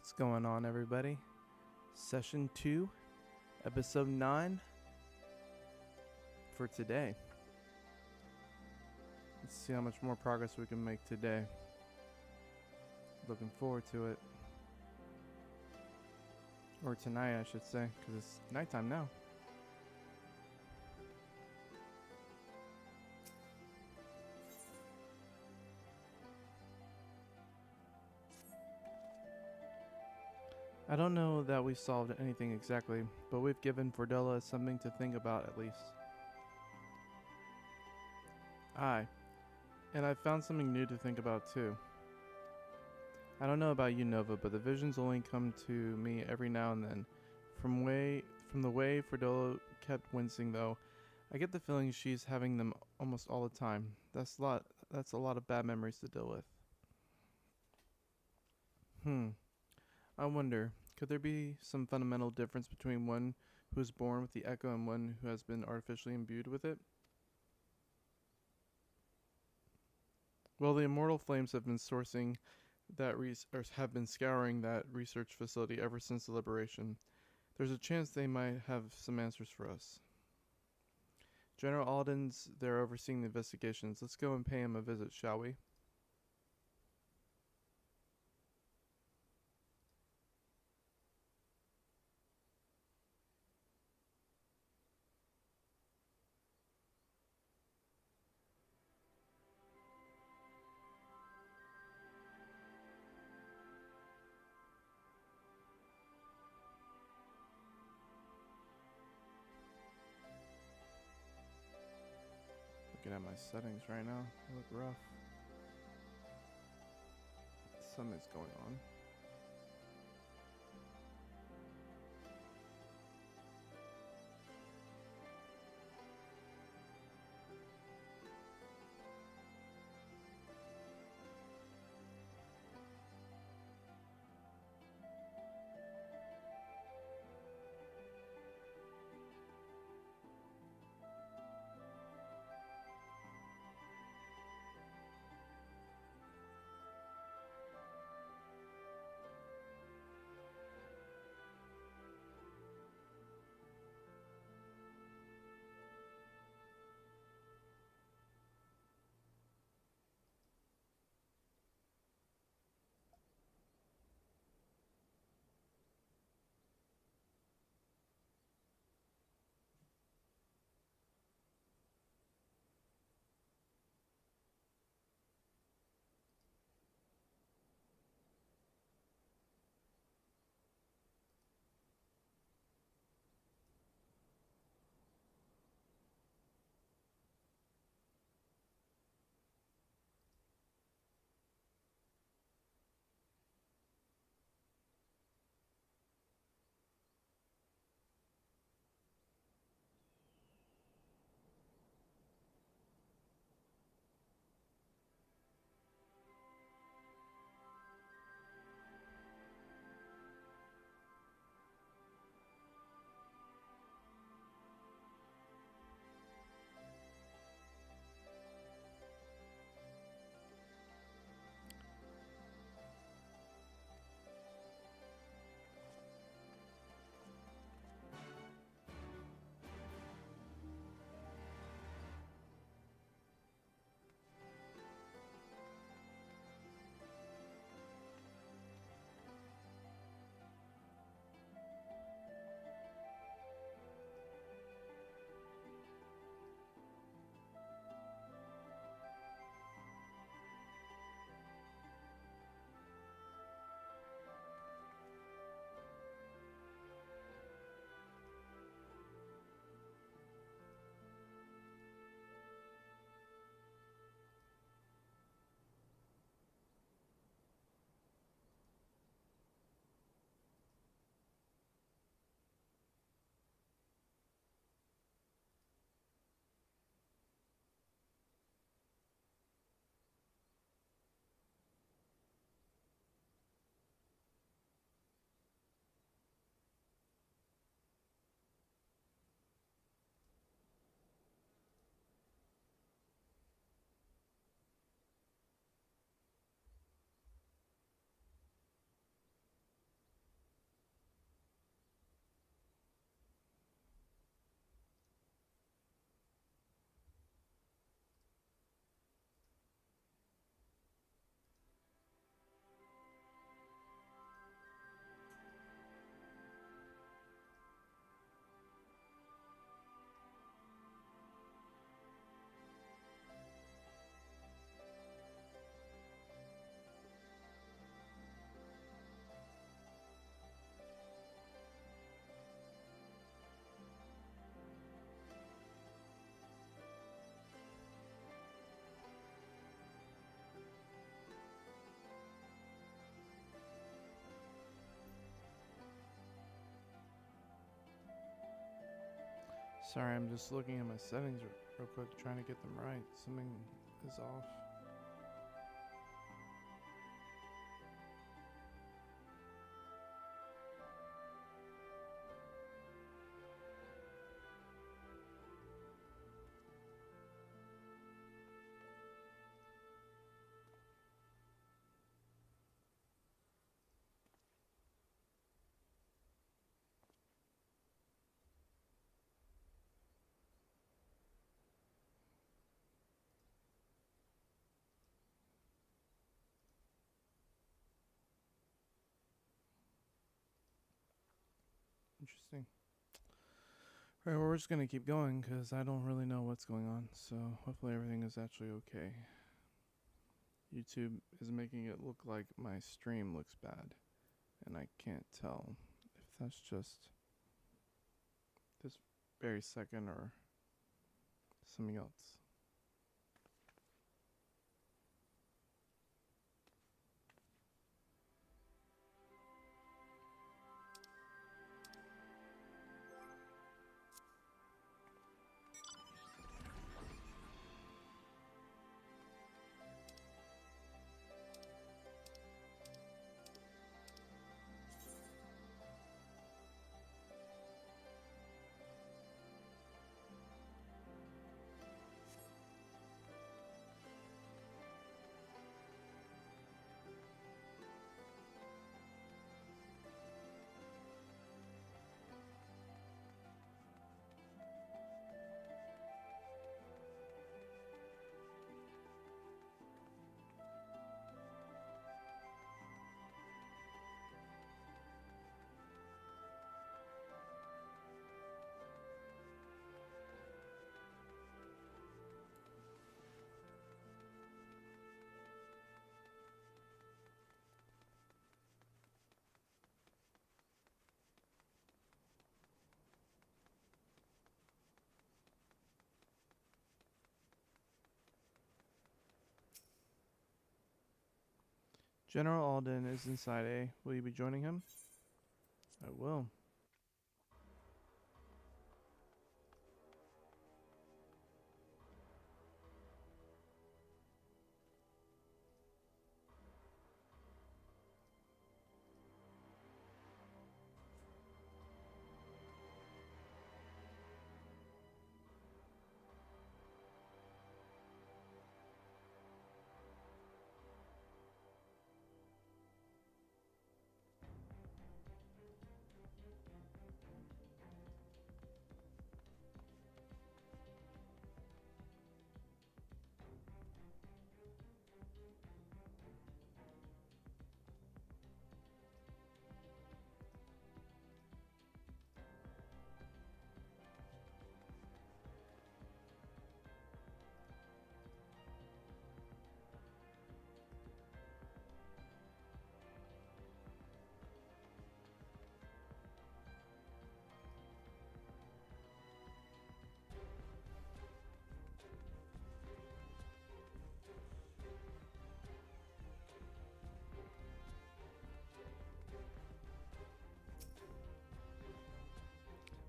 What's going on, everybody? Session 2, Episode 9 for today. Let's see how much more progress we can make today. Looking forward to it. Or tonight, I should say, because it's nighttime now. I don't know that we solved anything exactly, but we've given Fordella something to think about at least. Aye, and I've found something new to think about too. I don't know about you, Nova, but the visions only come to me every now and then. From the way Fordella kept wincing, though, I get the feeling she's having them almost all the time. That's a lot of bad memories to deal with. I wonder, could there be some fundamental difference between one who is born with the echo and one who has been artificially imbued with it? Well, the immortal flames have been scouring that research facility ever since the liberation. There's a chance they might have some answers for us. General Alden's there overseeing the investigations. Let's go and pay him a visit, shall we? Looking at my settings right now, they look rough. Something's going on. Sorry, I'm just looking at my settings real quick, trying to get them right. Something is off. Interesting. Alright, well, we're just gonna keep going because I don't really know what's going on. So hopefully everything is actually okay. YouTube is making it look like my stream looks bad, and I can't tell if that's just this very second or something else. General Alden is inside A. Will you be joining him? I will.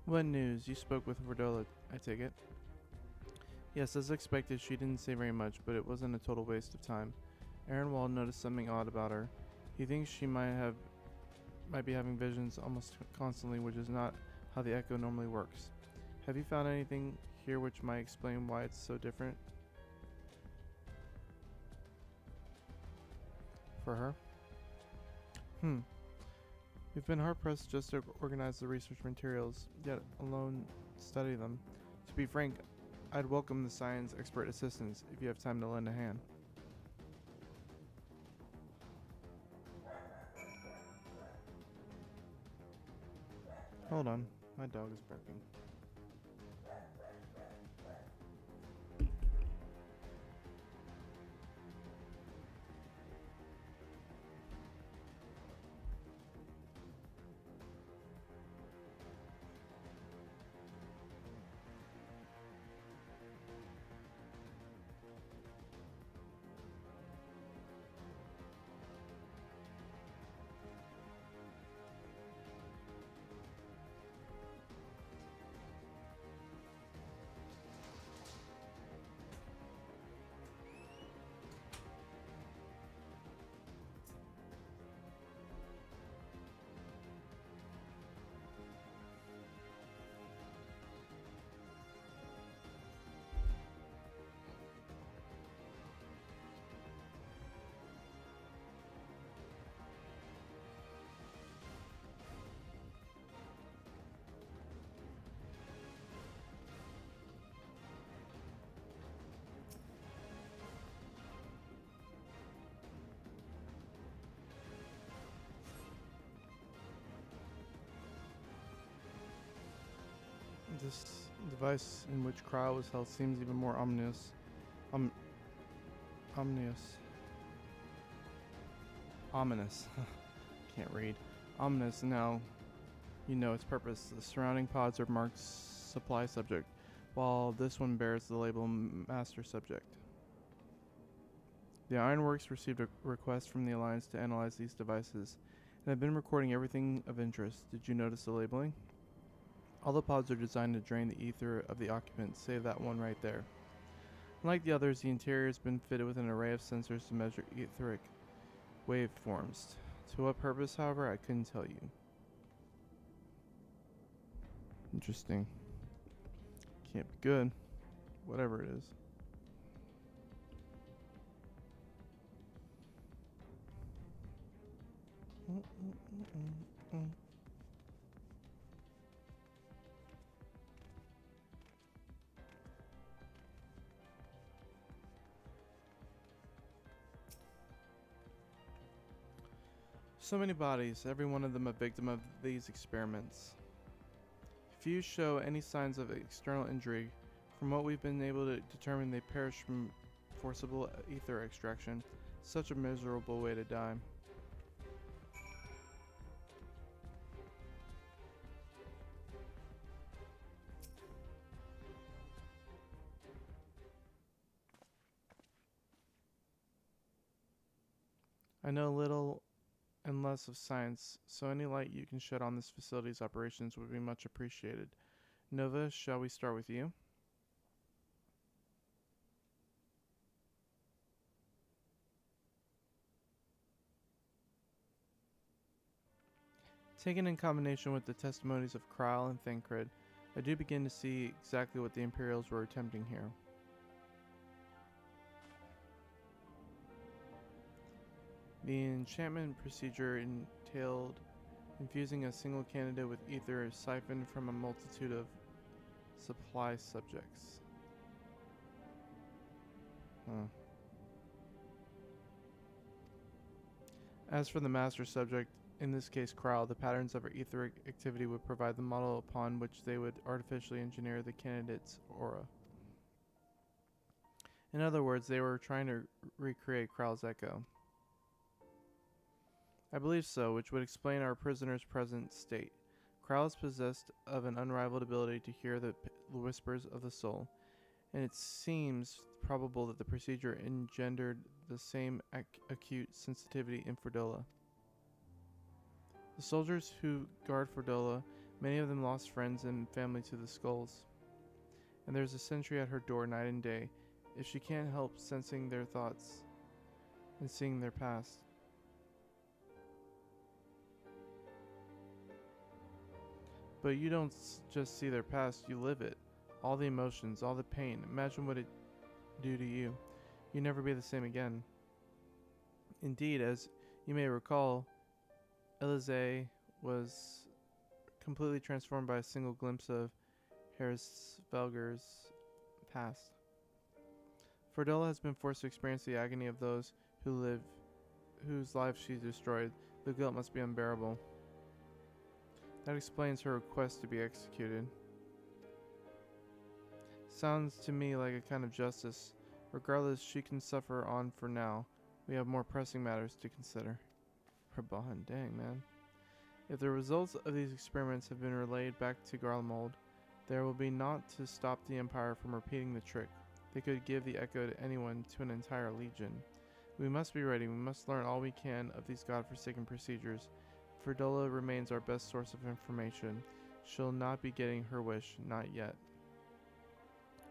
What news? You spoke with Verdola, I take it. Yes, as expected, she didn't say very much, but it wasn't a total waste of time. Aaron Wald noticed something odd about her. He thinks she might be having visions almost constantly, which is not how the Echo normally works. Have you found anything here which might explain why it's so different for her? We've been hard-pressed just to organize the research materials, yet alone study them. To be frank, I'd welcome the science expert assistance if you have time to lend a hand. Hold on, my dog is barking. This device in which cryo was held seems even more ominous. Um, ominous. Ominous. Can't read. Ominous now. You know its purpose. The surrounding pods are marked supply subject, while this one bears the label master subject. The Ironworks received a request from the Alliance to analyze these devices, and have been recording everything of interest. Did you notice the labeling? All the pods are designed to drain the ether of the occupants, save that one right there. Unlike the others, the interior has been fitted with an array of sensors to measure etheric waveforms. To what purpose, however, I couldn't tell you. Interesting. Can't be good. Whatever it is. So many bodies, every one of them a victim of these experiments. Few show any signs of external injury. From what we've been able to determine, they perished from forcible ether extraction. Such a miserable way to die. I know little and less of science, so any light you can shed on this facility's operations would be much appreciated. Nova, shall we start with you? Taken in combination with the testimonies of Krile and Thancred, I do begin to see exactly what the Imperials were attempting here. The enchantment procedure entailed infusing a single candidate with ether siphoned from a multitude of supply subjects. As for the master subject, in this case Krile, the patterns of her etheric activity would provide the model upon which they would artificially engineer the candidate's aura. In other words, they were trying to recreate Krile's echo. I believe so, which would explain our prisoner's present state. Krile is possessed of an unrivaled ability to hear the whispers of the soul, and it seems probable that the procedure engendered the same acute sensitivity in Fordola. The soldiers who guard Fordola, many of them lost friends and family to the skulls, and there's a sentry at her door night and day. If she can't help sensing their thoughts and seeing their past. But you don't just see their past, you live it. All the emotions, all the pain. Imagine what it do to you. You'd never be the same again. Indeed, as you may recall, Elise was completely transformed by a single glimpse of Herrisvelger's past. Fordola has been forced to experience the agony of those whose lives she destroyed. The guilt must be unbearable. That explains her request to be executed. Sounds to me like a kind of justice. Regardless, she can suffer on for now. We have more pressing matters to consider. Raban, dang man. If the results of these experiments have been relayed back to Garlemald, there will be naught to stop the Empire from repeating the trick. They could give the echo to anyone, to an entire legion. We must be ready. We must learn all we can of these godforsaken procedures. Fordola remains our best source of information. She'll not be getting her wish, not yet.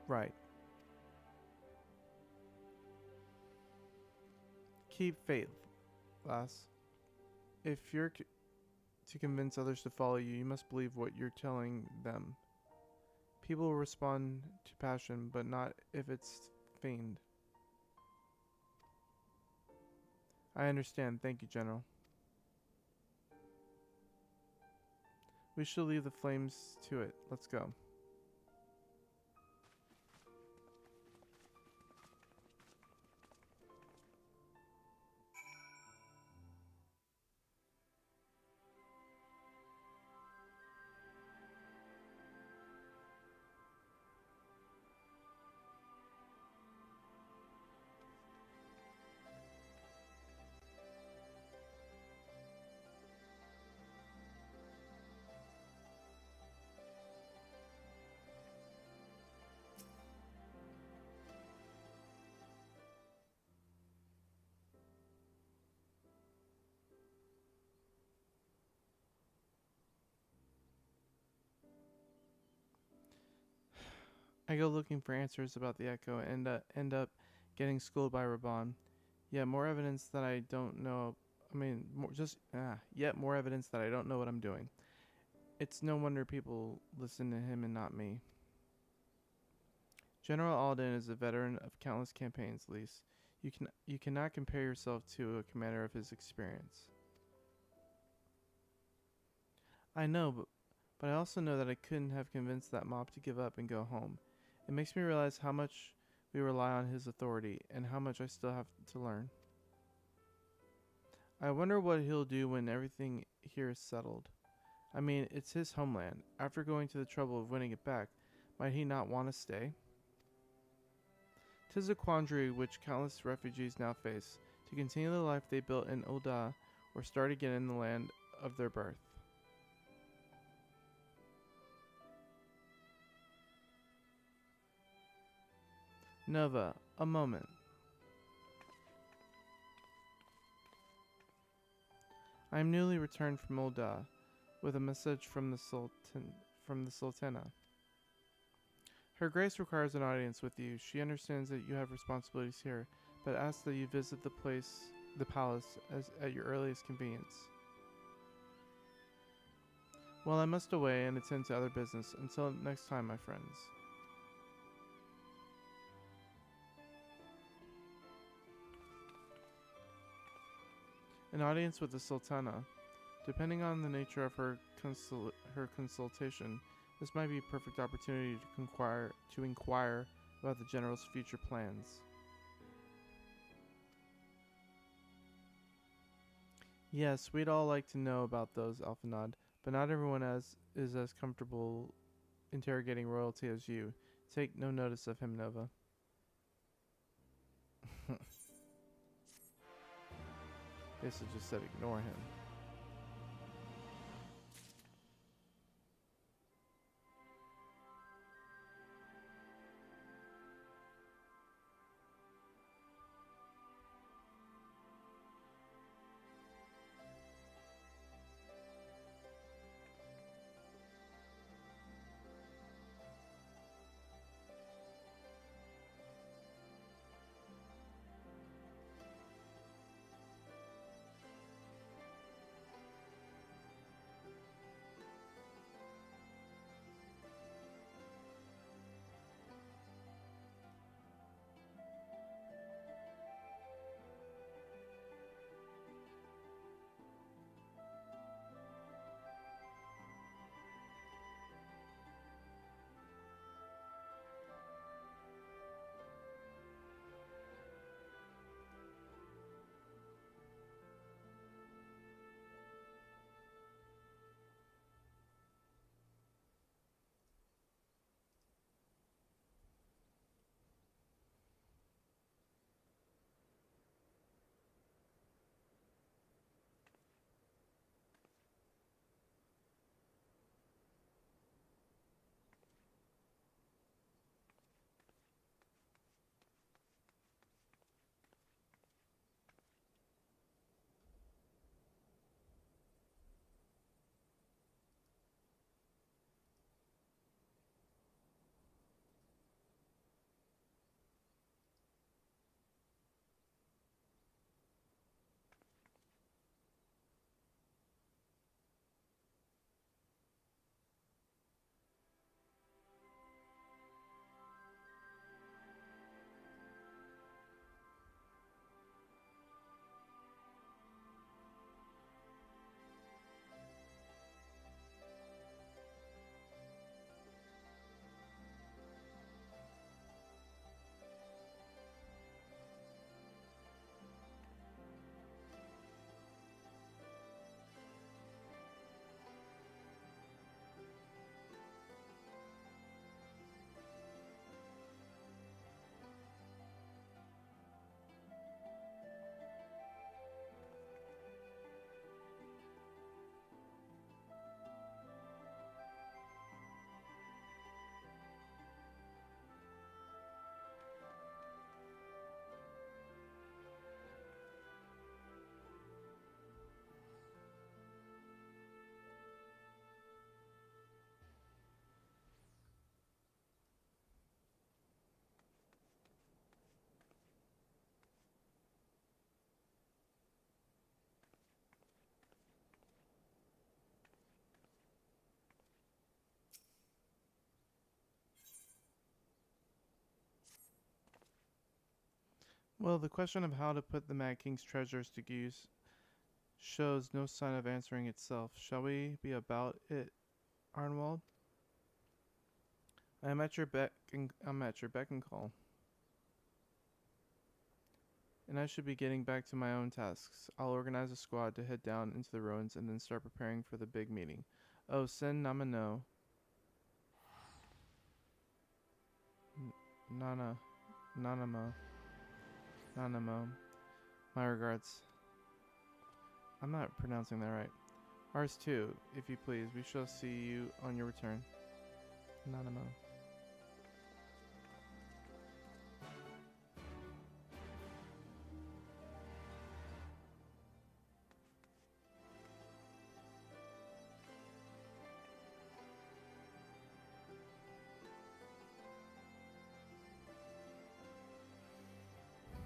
Right. Keep faith, lass. If you're to convince others to follow you, you must believe what you're telling them. People will respond to passion, but not if it's feigned. I understand. Thank you, General. We shall leave the flames to it. Let's go. I go looking for answers about the Echo and end up getting schooled by Raban. Yet more evidence that I don't know. Yet more evidence that I don't know what I'm doing. It's no wonder people listen to him and not me. General Alden is a veteran of countless campaigns, Lise. You cannot compare yourself to a commander of his experience. I know, but I also know that I couldn't have convinced that mob to give up and go home. It makes me realize how much we rely on his authority and how much I still have to learn. I wonder what he'll do when everything here is settled. I mean, it's his homeland. After going to the trouble of winning it back, might he not want to stay? 'Tis a quandary which countless refugees now face, to continue the life they built in Ul'dah or start again in the land of their birth. Nova, a moment. I am newly returned from Ul'dah with a message from the Sultana. Her Grace requires an audience with you. She understands that you have responsibilities here, but asks that you visit the palace, at your earliest convenience. Well, I must away and attend to other business. Until next time, my friends. An audience with the Sultana. Depending on the nature of her consultation, this might be a perfect opportunity to inquire about the general's future plans. Yes, we'd all like to know about those, Alphanod, but not everyone is as comfortable interrogating royalty as you. Take no notice of him, Nova. Basically just said ignore him. Well, the question of how to put the Mad King's treasures to use shows no sign of answering itself. Shall we be about it, Arnwald? I'm at your beck and call. And I should be getting back to my own tasks. I'll organize a squad to head down into the ruins and then start preparing for the big meeting. Oh, send Namano. Nana. Nanamo. Nanamo. My regards. I'm not pronouncing that right. Ours too, if you please. We shall see you on your return. Nanamo.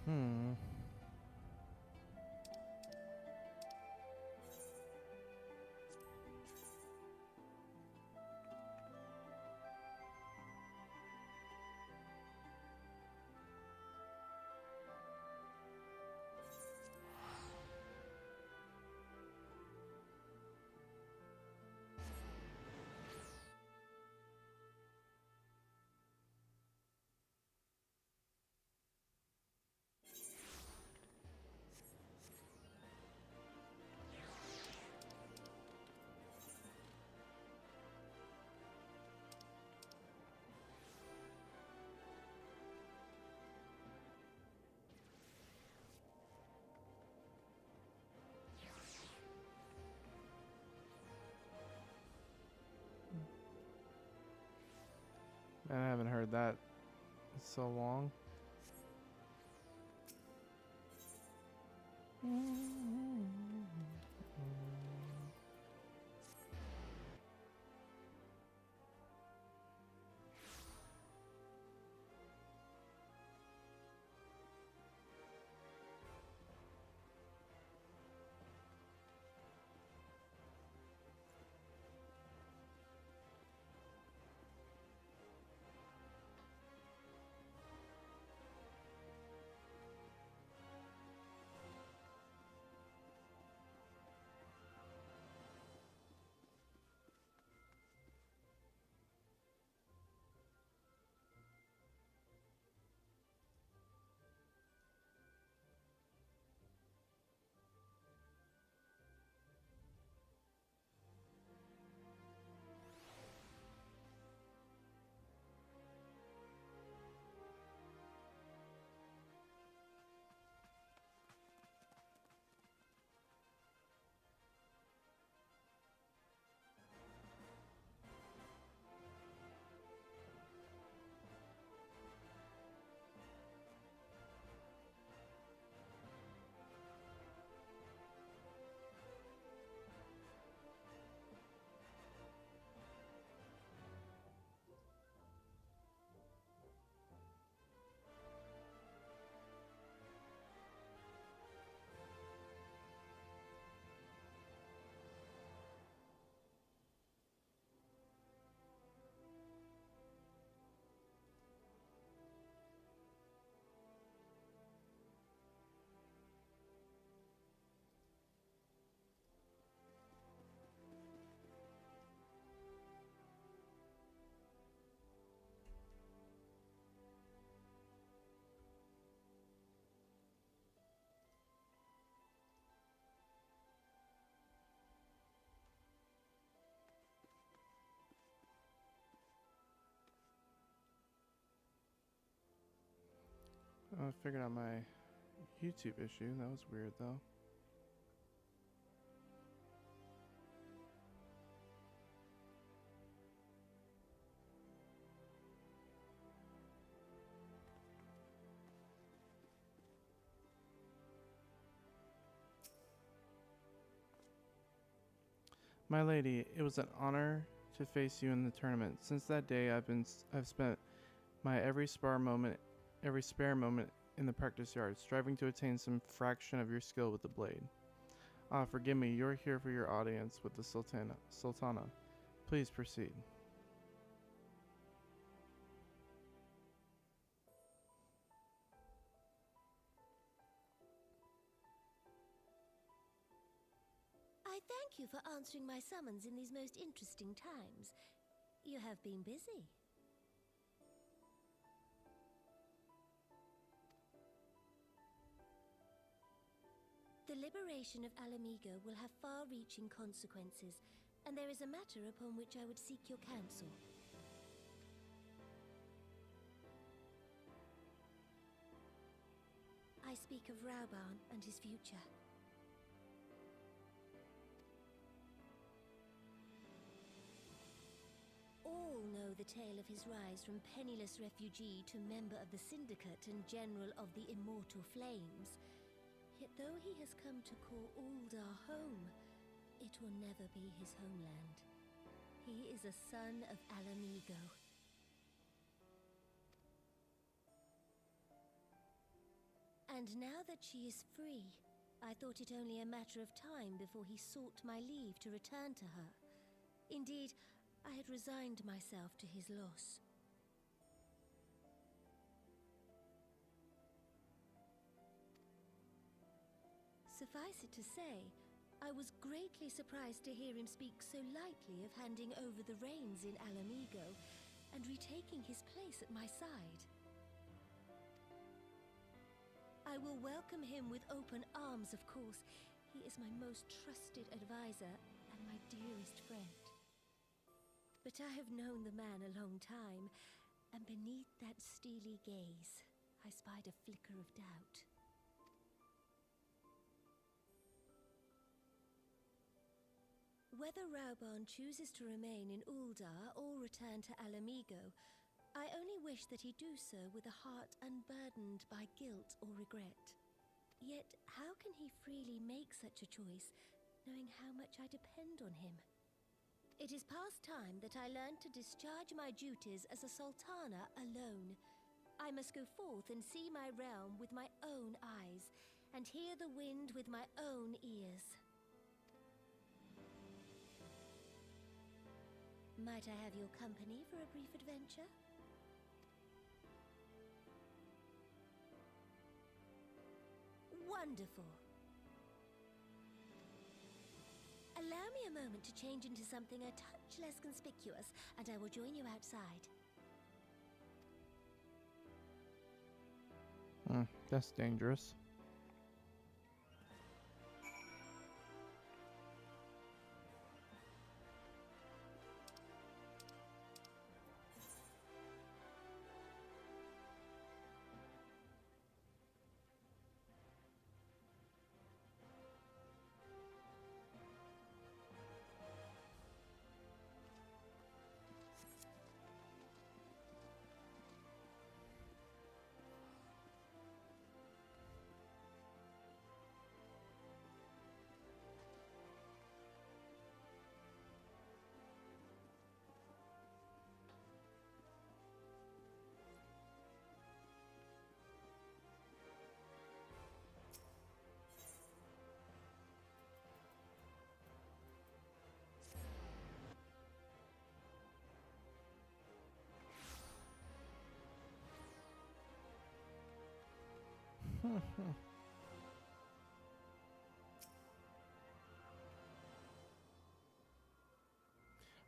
Hmm. Man, I haven't heard that in so long. I figured out my YouTube issue. That was weird though. My lady, it was an honor to face you in the tournament. Since that day, I've spent my every spare moment in the practice yard, striving to attain some fraction of your skill with the blade. Ah, forgive me. You're here for your audience with the Sultana. Please proceed. Thank you for answering my summons in these most interesting times. You have been busy. The liberation of Alamigo will have far-reaching consequences, and there is a matter upon which I would seek your counsel. I speak of Rauban and his future. All know the tale of his rise from penniless refugee to member of the Syndicate and General of the Immortal Flames. Yet though he has come to call Uldar home, it will never be his homeland. He is a son of Alamigo. And now that she is free, I thought it only a matter of time before he sought my leave to return to her. Indeed, I had resigned myself to his loss. Suffice it to say, I was greatly surprised to hear him speak so lightly of handing over the reins in Alamigo and retaking his place at my side. I will welcome him with open arms, of course. He is my most trusted advisor and my dearest friend. But I have known the man a long time, and beneath that steely gaze, I spied a flicker of doubt. Whether Rauban chooses to remain in Uldar or return to Alamigo, I only wish that he do so with a heart unburdened by guilt or regret. Yet, how can he freely make such a choice, knowing how much I depend on him? It is past time that I learned to discharge my duties as a sultana alone. I must go forth and see my realm with my own eyes, and hear the wind with my own ears. Might I have your company for a brief adventure? Wonderful. Allow me a moment to change into something a touch less conspicuous, and I will join you outside. That's dangerous.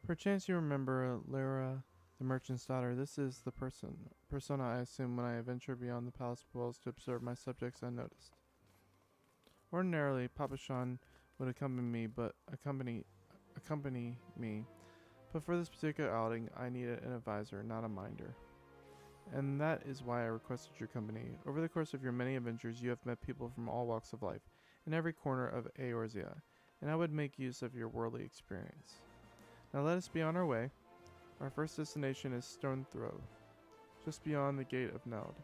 Perchance you remember Lyra, the merchant's daughter. This is the persona I assume when I venture beyond the palace walls to observe my subjects unnoticed. Ordinarily, Papashan would accompany me, but for this particular outing, I needed an advisor, not a minder. And that is why I requested your company. Over the course of your many adventures, you have met people from all walks of life, in every corner of Eorzea, and I would make use of your worldly experience. Now let us be on our way. Our first destination is Stormblood, just beyond the gate of Neld.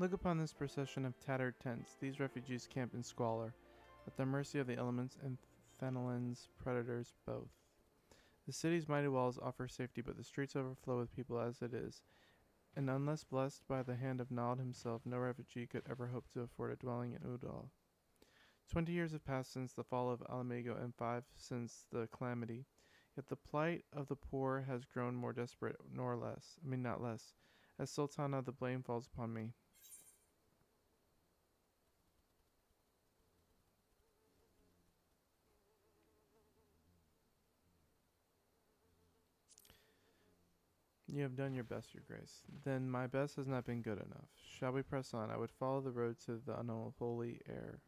Look upon this procession of tattered tents. These refugees camp in squalor, at the mercy of the elements and Fenelon's predators both. The city's mighty walls offer safety, but the streets overflow with people as it is, and unless blessed by the hand of Nald himself, no refugee could ever hope to afford a dwelling in Udal. 20 years have passed since the fall of Alamigo and 5 since the calamity, yet the plight of the poor has grown more desperate, not less. As Sultana, the blame falls upon me. You have done your best, Your Grace. Then my best has not been good enough. Shall we press on? I would follow the road to the unholy air.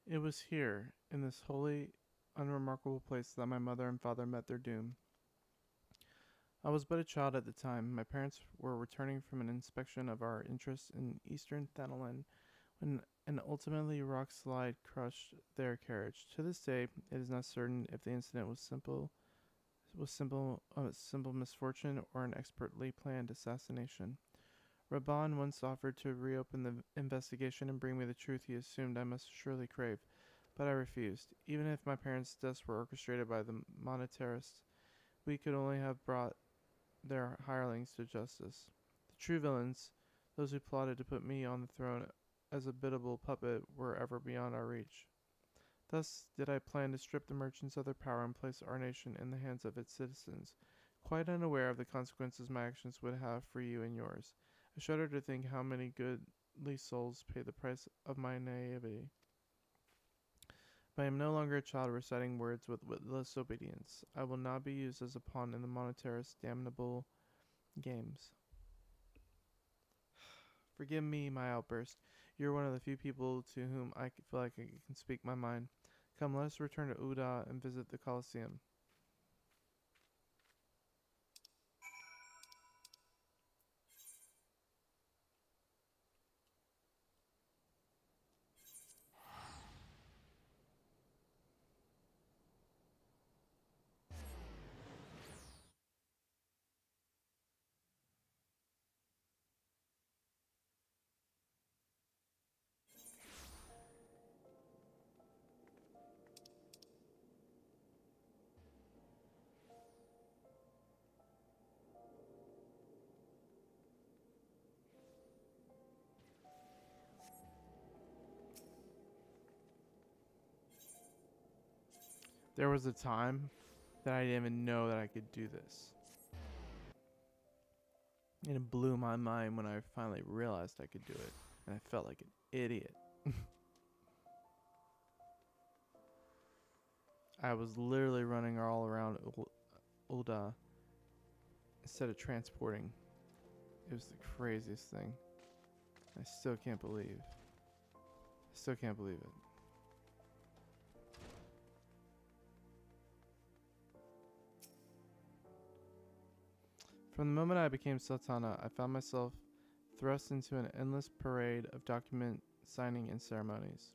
It was here, in this holy, unremarkable place, that my mother and father met their doom. I was but a child at the time. My parents were returning from an inspection of our interests in eastern Thanalan when an ultimately rock slide crushed their carriage. To this day, it is not certain if the incident was simple misfortune or an expertly planned assassination. Raban once offered to reopen the investigation and bring me the truth he assumed I must surely crave, but I refused. Even if my parents' deaths were orchestrated by the monetarists, we could only have brought their hirelings to justice. The true villains, those who plotted to put me on the throne as a biddable puppet, were ever beyond our reach. Thus did I plan to strip the merchants of their power and place our nation in the hands of its citizens, quite unaware of the consequences my actions would have for you and yours. I shudder to think how many goodly souls paid the price of my naivety. But I am no longer a child reciting words with witless obedience. I will not be used as a pawn in the monetarist's damnable games. Forgive me my outburst. You're one of the few people to whom I feel like I can speak my mind. Come, let us return to Uda and visit the Colosseum. There was a time that I didn't even know that I could do this. And it blew my mind when I finally realized I could do it. And I felt like an idiot. I was literally running all around Ulda instead of transporting. It was the craziest thing. I still can't believe it. From the moment I became Sultana, I found myself thrust into an endless parade of document signing and ceremonies.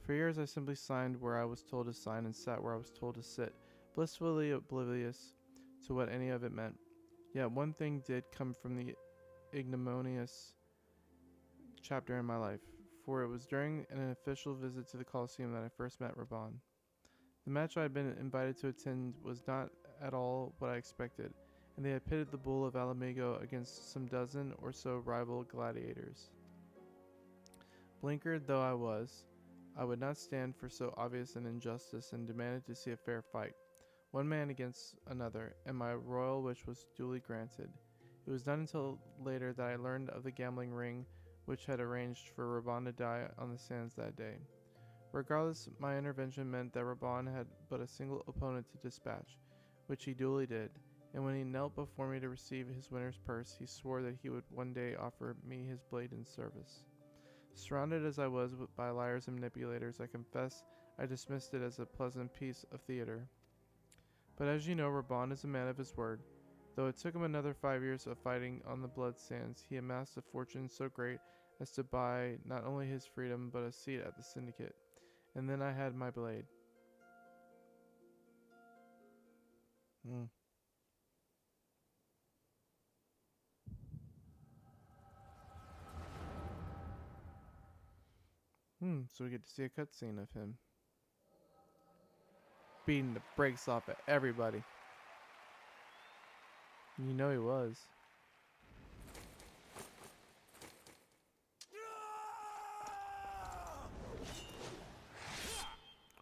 For years I simply signed where I was told to sign and sat where I was told to sit, blissfully oblivious to what any of it meant. Yet one thing did come from the ignominious chapter in my life, for it was during an official visit to the Colosseum that I first met Raban. The match I had been invited to attend was not at all what I expected, and they had pitted the bull of Alamigo against some dozen or so rival gladiators. Blinkered though I would not stand for so obvious an injustice and demanded to see a fair fight, one man against another, and my royal wish was duly granted. It was not until later that I learned of the gambling ring which had arranged for Raban to die on the sands that day. Regardless, my intervention meant that Raban had but a single opponent to dispatch, which he duly did, and when he knelt before me to receive his winner's purse, he swore that he would one day offer me his blade in service. Surrounded as I was by liars and manipulators, I confess I dismissed it as a pleasant piece of theater. But as you know, Raban is a man of his word. Though it took him another 5 years of fighting on the blood sands, he amassed a fortune so great as to buy not only his freedom, but a seat at the syndicate. And then I had my blade. So we get to see a cutscene of him beating the brakes off of everybody. You know he was.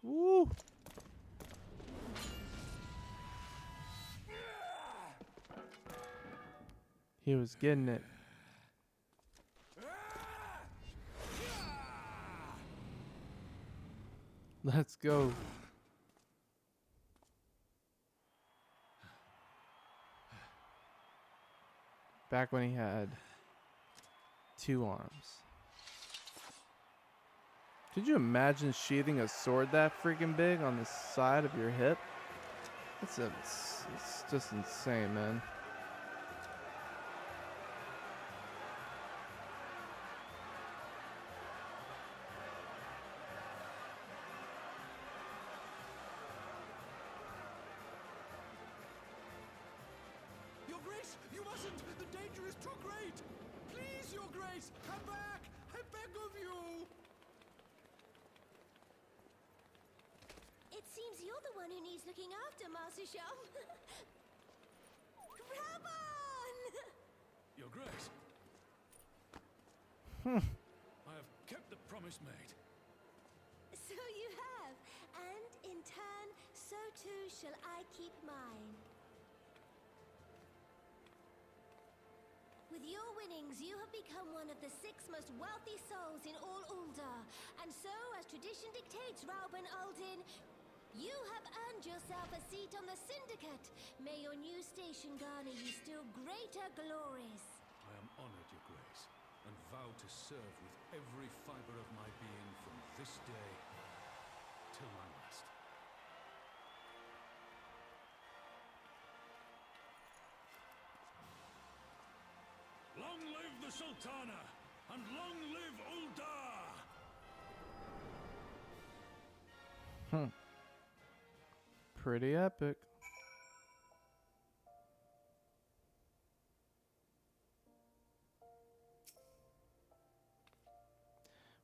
Woo! He was getting it. Let's go. Back when he had 2 arms. Could you imagine sheathing a sword that freaking big on the side of your hip? It's just insane, man. Your Grace, you mustn't! The danger is too great! Please, Your Grace, come back! I beg of you! It seems you're the one who needs looking after, Master Sham. Raban! Your Grace. I have kept the promise made. So you have, and in turn, so too shall I keep mine. With your winnings, you have become one of the 6 most wealthy souls in all Uldar, and so, as tradition dictates, Rauben Aldin, you have earned yourself a seat on the Syndicate. May your new station garner you still greater glories. I am honored, Your Grace, and vow to serve with every fiber of my being from this day till my last. Long live the Sultana, and long live Uldar! Pretty epic.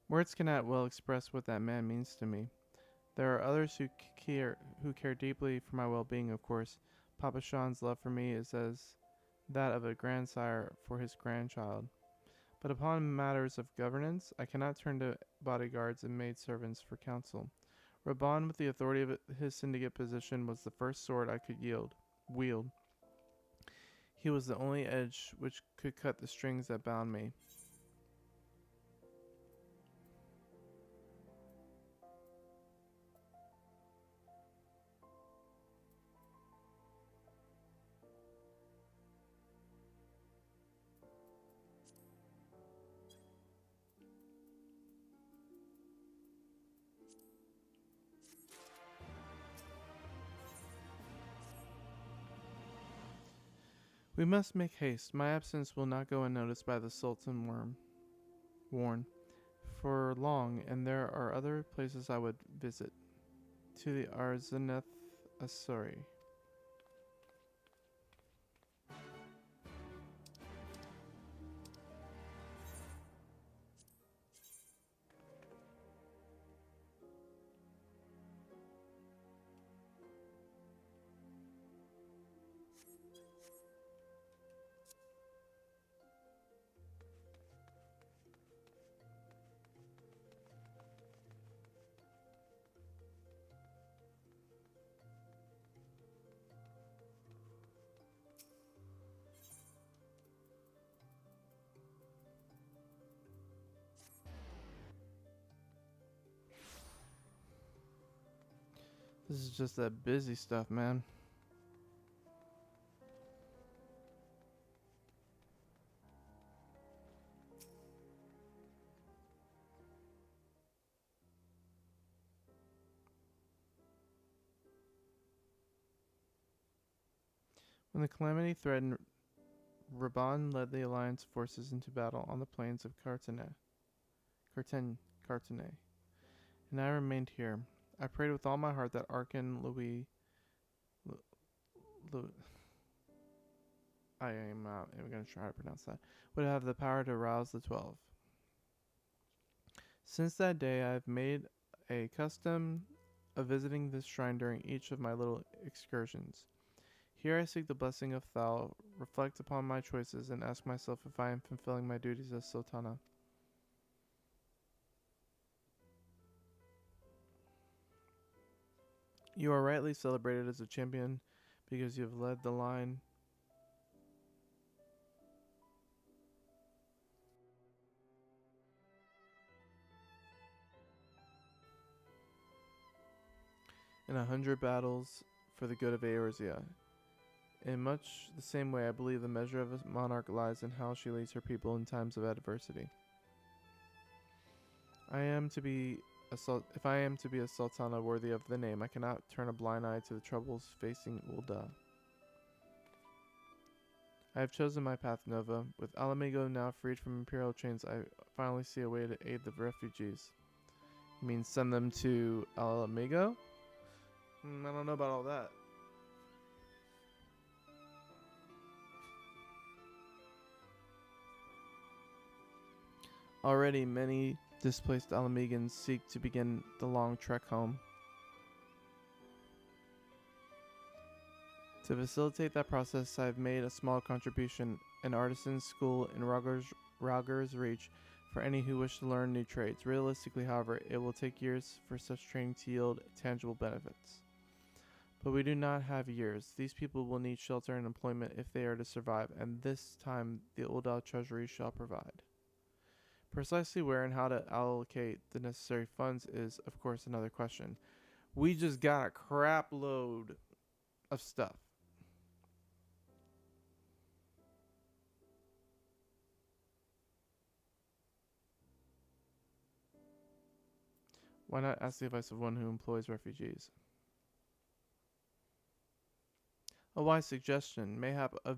Words cannot well express what that man means to me. There are others who care deeply for my well-being, of course. Papa Sean's love for me is as that of a grandsire for his grandchild. But upon matters of governance, I cannot turn to bodyguards and maidservants for counsel. Raban, with the authority of his syndicate position, was the first sword I could wield. He was the only edge which could cut the strings that bound me. We must make haste. My absence will not go unnoticed by the Sultan Warn for long, and there are other places I would visit. To the Arzaneth Asuri. This is just that busy stuff, man. When the calamity threatened, Raban led the alliance forces into battle on the plains of Cartene, and I remained here. I prayed with all my heart that Arkan Louis, Lu, I am not even going to try to pronounce that, would have the power to rouse the 12. Since that day, I have made a custom of visiting this shrine during each of my little excursions. Here I seek the blessing of Thal, reflect upon my choices, and ask myself if I am fulfilling my duties as Sultana. You are rightly celebrated as a champion because you have led the line in 100 battles for the good of Eorzea. In much the same way, I believe the measure of a monarch lies in how she leads her people in times of adversity. If I am to be a sultana worthy of the name, I cannot turn a blind eye to the troubles facing Ul'dah. I have chosen my path, Nova. With Alamigo now freed from imperial chains, I finally see a way to aid the refugees. You mean send them to Alamigo? I don't know about all that. Already, many displaced Alamegans seek to begin the long trek home. To facilitate that process, I have made a small contribution, an artisan school in Rogger's Reach for any who wish to learn new trades. Realistically, however, it will take years for such training to yield tangible benefits. But we do not have years. These people will need shelter and employment if they are to survive, and this time the Ul'dah Treasury shall provide. Precisely where and how to allocate the necessary funds is, of course, another question. We just got a crap load of stuff. Why not ask the advice of one who employs refugees? A wise suggestion. Mayhap a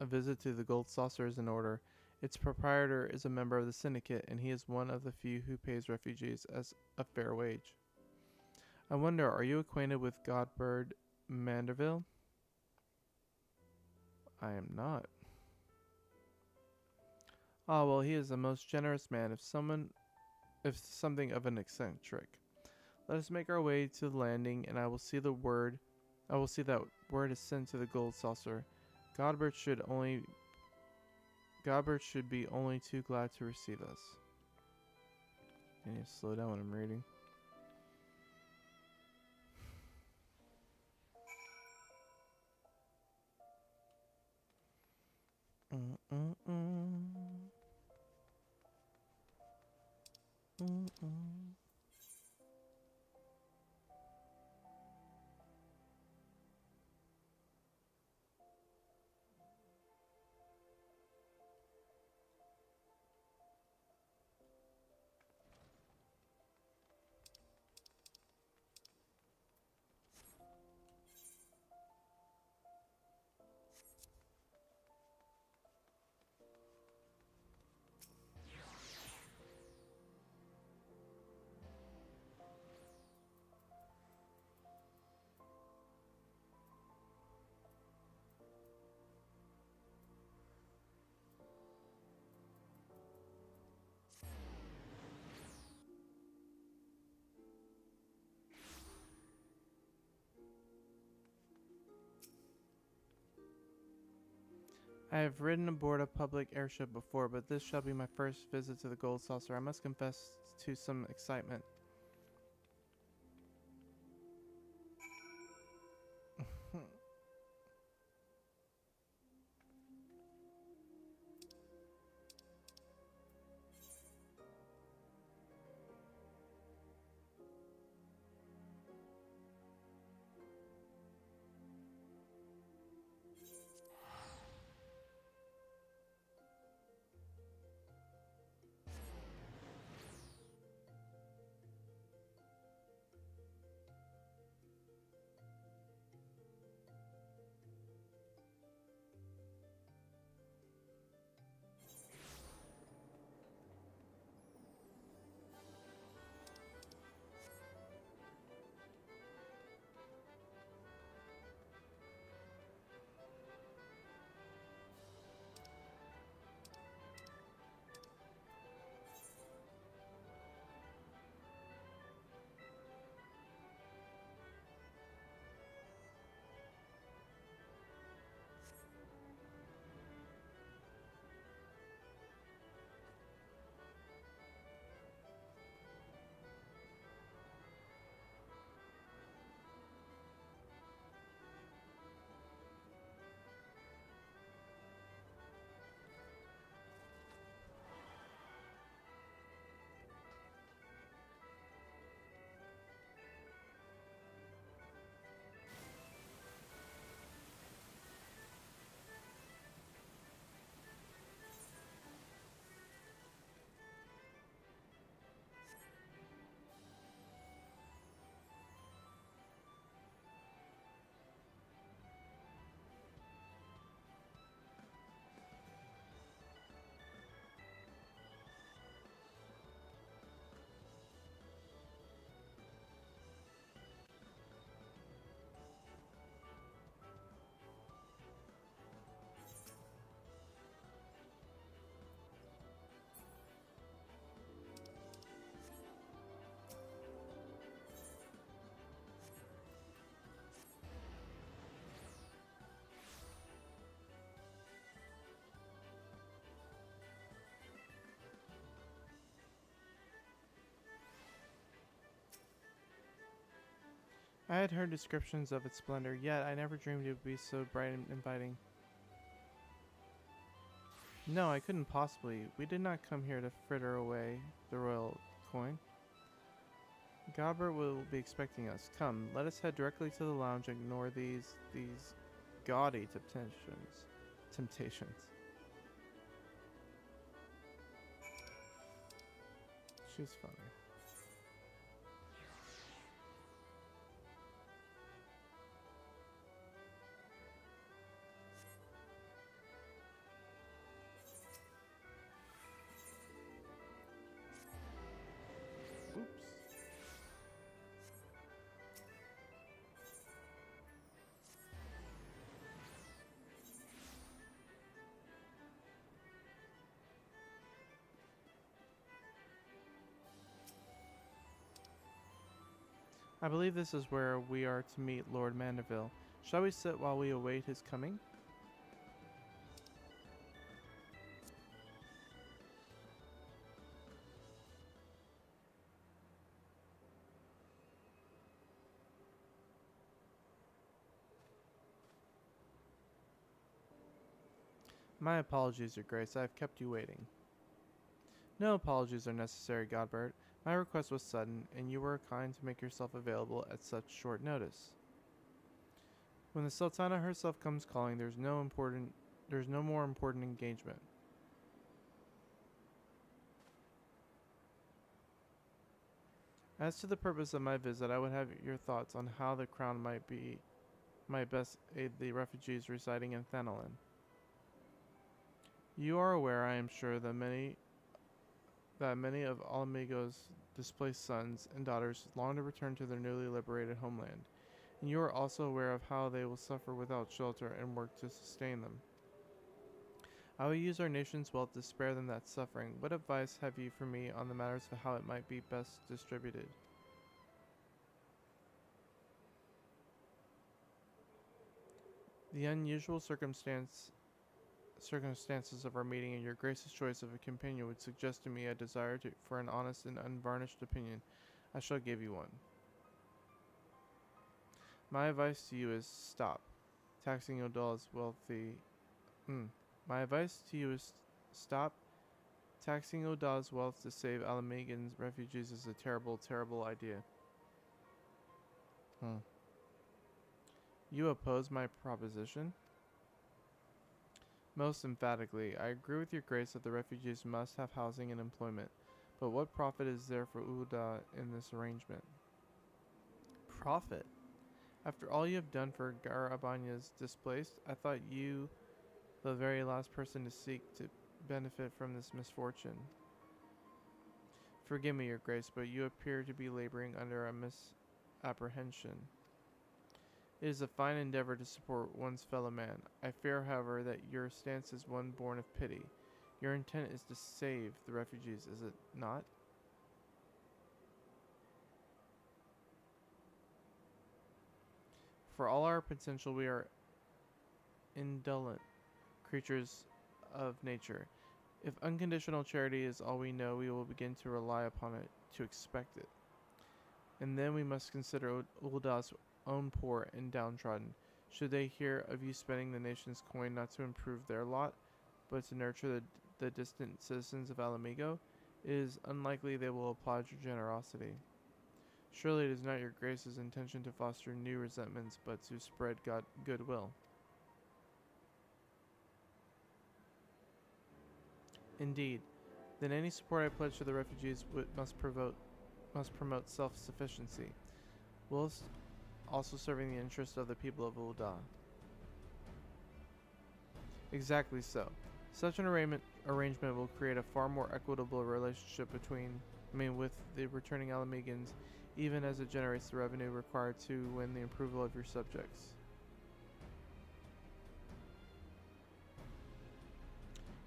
visit to the Gold Saucer is in order. Its proprietor is a member of the syndicate, and he is one of the few who pays refugees as a fair wage. I wonder, are you acquainted with Godbird Manderville? I am not. Ah, well, he is a most generous man, if something of an eccentric. Let us make our way to the landing, and I will see that word is sent to the Gold Saucer. Godbird should be only too glad to receive us. I need to slow down when I'm reading. I have ridden aboard a public airship before, but this shall be my first visit to the Gold Saucer. I must confess to some excitement. I had heard descriptions of its splendor, yet I never dreamed it would be so bright and inviting. No, I couldn't possibly. We did not come here to fritter away the royal coin. Godbert will be expecting us. Come, let us head directly to the lounge and ignore these gaudy temptations. She's funny. Oops. I believe this is where we are to meet Lord Mandeville. Shall we sit while we await his coming? My apologies, Your Grace. I have kept you waiting. No apologies are necessary, Godbert. My request was sudden, and you were kind to make yourself available at such short notice. When the Sultana herself comes calling, there's no more important engagement. As to the purpose of my visit, I would have your thoughts on how the crown might best aid the refugees residing in Thanolin. You are aware, I am sure, that many of Alamigo's displaced sons and daughters long to return to their newly liberated homeland, and you are also aware of how they will suffer without shelter and work to sustain them. I will use our nation's wealth to spare them that suffering. What advice have you for me on the matters of how it might be best distributed? The unusual circumstances of our meeting and your Grace's choice of a companion would suggest to me a desire for an honest and unvarnished opinion. I shall give you one. My advice to you is stop taxing Odal's wealthy. My advice to you is stop taxing Odal's wealth to save Alamigan's refugees is a terrible, terrible idea. You oppose my proposition? Most emphatically, I agree with your Grace that the refugees must have housing and employment, but what profit is there for Ul'dah in this arrangement? Profit? After all you have done for Garabanya's displaced, I thought you the very last person to seek to benefit from this misfortune. Forgive me, Your Grace, but you appear to be laboring under a misapprehension. It is a fine endeavor to support one's fellow man. I fear, however, that your stance is one born of pity. Your intent is to save the refugees, is it not? For all our potential, we are indolent creatures of nature. If unconditional charity is all we know, we will begin to rely upon it, to expect it. And then we must consider Uldah's own poor and downtrodden. Should they hear of you spending the nation's coin not to improve their lot, but to nurture the distant citizens of Alamigo, it is unlikely they will applaud your generosity. Surely it is not your Grace's intention to foster new resentments, but to spread goodwill. Indeed, then any support I pledge to the refugees must promote self-sufficiency, whilst also serving the interest of the people of Ul'dah. Exactly so. Such an arrangement will create a far more equitable relationship with the returning Alamigans, even as it generates the revenue required to win the approval of your subjects.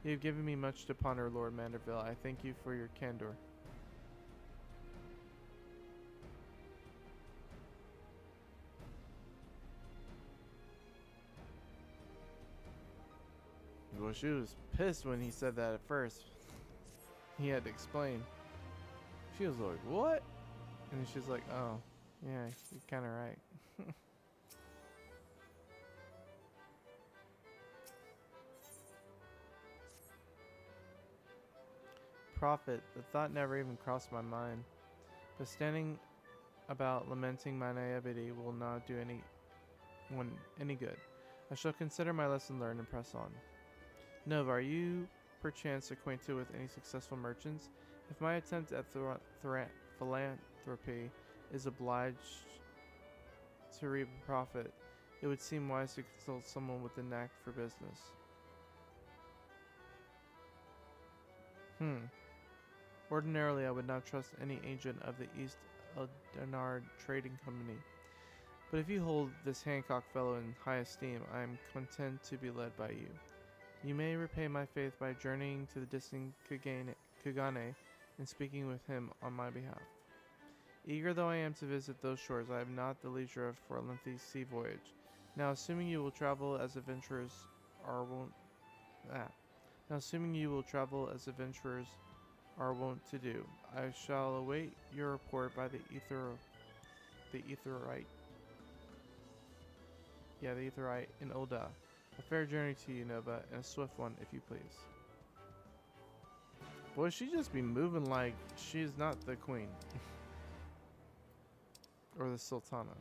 You have given me much to ponder, Lord Mandeville. I thank you for your candor. Well, she was pissed when he said that at first. He had to explain. She was like, what? And she's like, oh, yeah, you're kind of right. Profit, the thought never even crossed my mind. But standing about lamenting my naivety will not do anyone any good. I shall consider my lesson learned and press on. Nova, are you perchance acquainted with any successful merchants? If my attempt at philanthropy is obliged to reap a profit, it would seem wise to consult someone with a knack for business. Ordinarily, I would not trust any agent of the East Eldenard Trading Company. But if you hold this Hancock fellow in high esteem, I am content to be led by you. You may repay my faith by journeying to the distant Kugane and speaking with him on my behalf. Eager though I am to visit those shores, I have not the leisure for a lengthy sea voyage. Now, assuming you will travel as adventurers are wont to do, I shall await your report by the Etherite in Ulda. A fair journey to you, Nova, and a swift one, if you please. Boy, she just be moving like she's not the queen. Or the Sultana.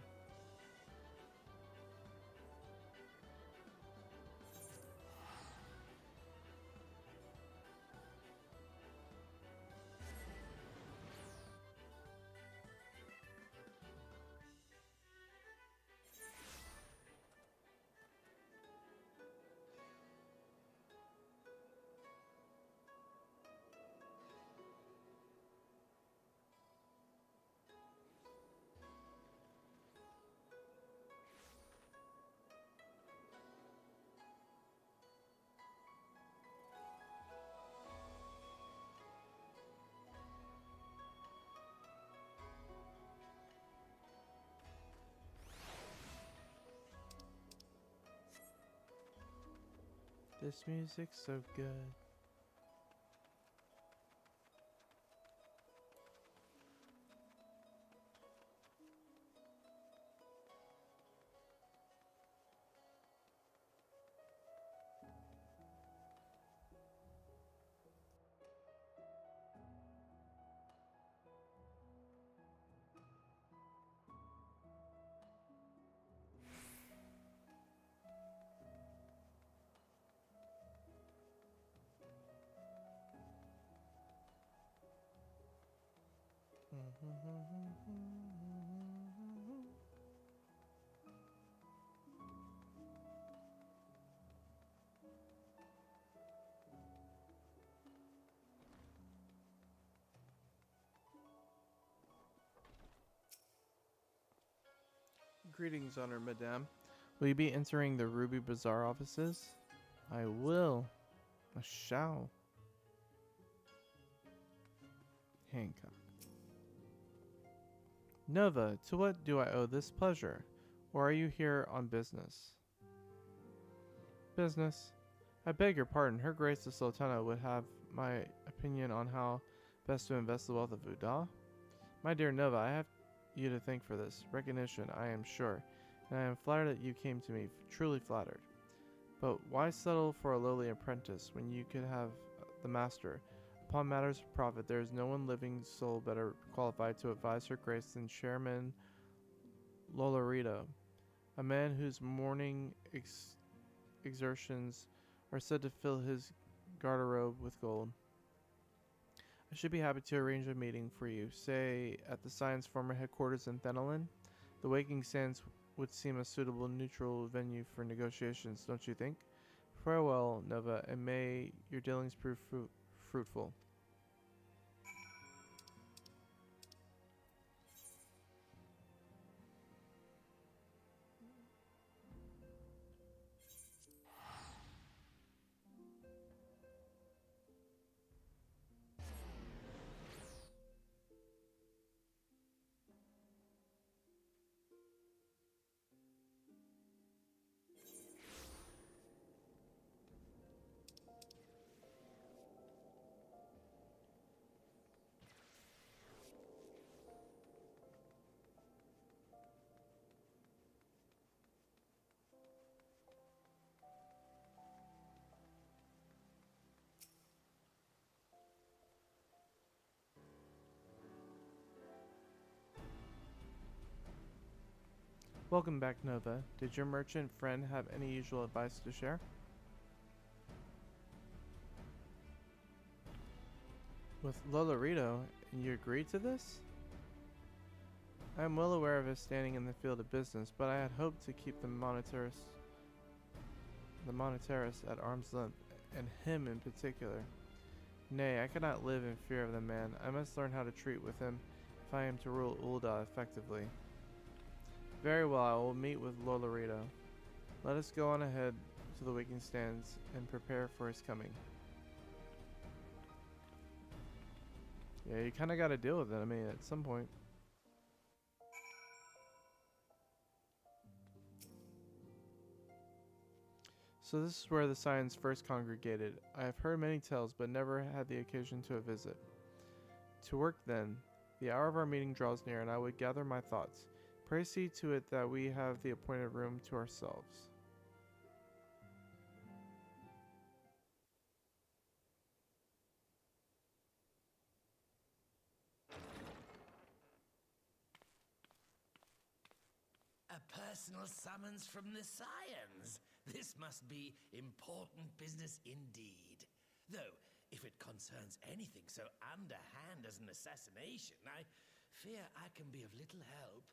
This music's so good. Greetings, Honored Madame. Will you be entering the Ruby Bazaar offices? I will. I shall. Hancock. Nova, to what do I owe this pleasure? Or are you here on business? Business? I beg your pardon. Her Grace the Sultana would have my opinion on how best to invest the wealth of Uda? My dear Nova, I have you to thank for this recognition, I am sure, and I am flattered that you came to me, truly flattered. But why settle for a lowly apprentice when you could have the master? Upon matters of profit, there is no one living soul better qualified to advise Her Grace than Chairman Lolorito, a man whose morning exertions are said to fill his garderobe with gold. I should be happy to arrange a meeting for you, say at the Science former headquarters in Thenelin. The Waking Sands would seem a suitable neutral venue for negotiations, don't you think? Farewell, Nova, and may your dealings prove fruitful. Welcome back, Nova. Did your merchant friend have any usual advice to share? With Lolorito, and you agreed to this? I am well aware of his standing in the field of business, but I had hoped to keep the monetarist at arm's length, and him in particular. Nay, I cannot live in fear of the man. I must learn how to treat with him if I am to rule Ul'dah effectively. Very well, I will meet with Lolorito. Let us go on ahead to the waking stands and prepare for his coming. Yeah, you kind of got to deal with it, I mean, at some point. So this is where the Scions first congregated. I have heard many tales, but never had the occasion to visit. To work then. The hour of our meeting draws near, and I would gather my thoughts. Pray see to it that we have the appointed room to ourselves. A personal summons from the Scions. This must be important business indeed. Though, if it concerns anything so underhand as an assassination, I fear I can be of little help.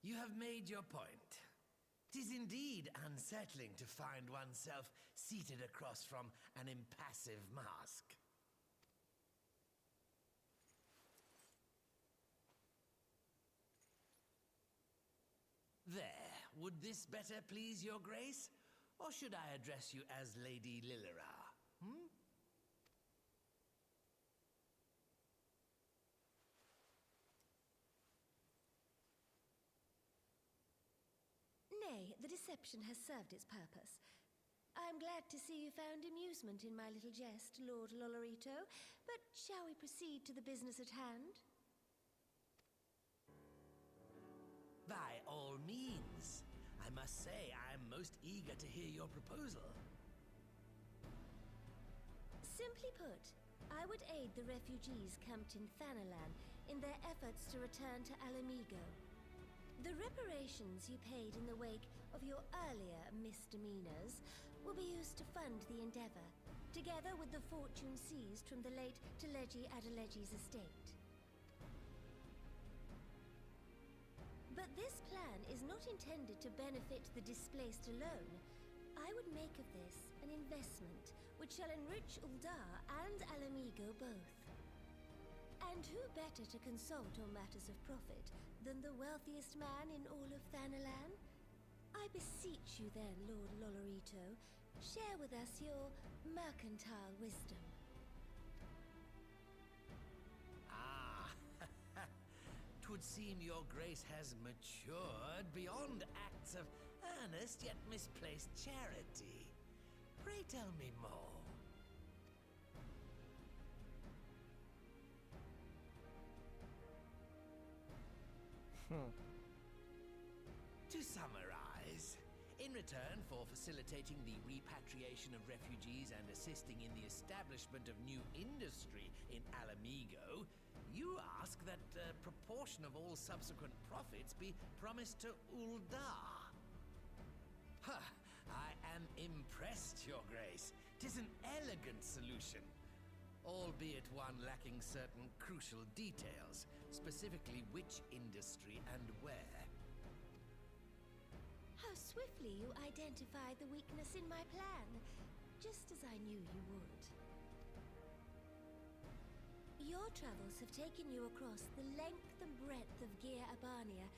You have made your point. 'Tis indeed unsettling to find oneself seated across from an impassive mask. There, would this better please your grace? Or should I address you as Lady Lilira? Nay, the deception has served its purpose. I am glad to see you found amusement in my little jest, Lord Lolorito, but shall we proceed to the business at hand? By all means. I must say I am most eager to hear your proposal. Simply put, I would aid the refugees camped in Thanalan in their efforts to return to Alamigo. The reparations you paid in the wake of your earlier misdemeanors will be used to fund the endeavor, together with the fortune seized from the late Teleji Adeleji's estate. But this plan is not intended to benefit the displaced alone. I would make of this an investment which shall enrich Ul'dah and Alamigo both. And who better to consult on matters of profit than the wealthiest man in all of Thanalan? I beseech you then, Lord Lolorito, share with us your mercantile wisdom. Ah, 'twould seem your grace has matured beyond acts of earnest yet misplaced charity. Pray tell me more. To summarize, in return for facilitating the repatriation of refugees and assisting in the establishment of new industry in Alamigo, you ask that a proportion of all subsequent profits be promised to Ul'dah. Huh, I am impressed, Your Grace. 'Tis an elegant solution, albeit one lacking certain crucial details, specifically which industry and where. How swiftly you identified the weakness in my plan, just as I knew you would. Your travels have taken you across the length and breadth of Gir Abania,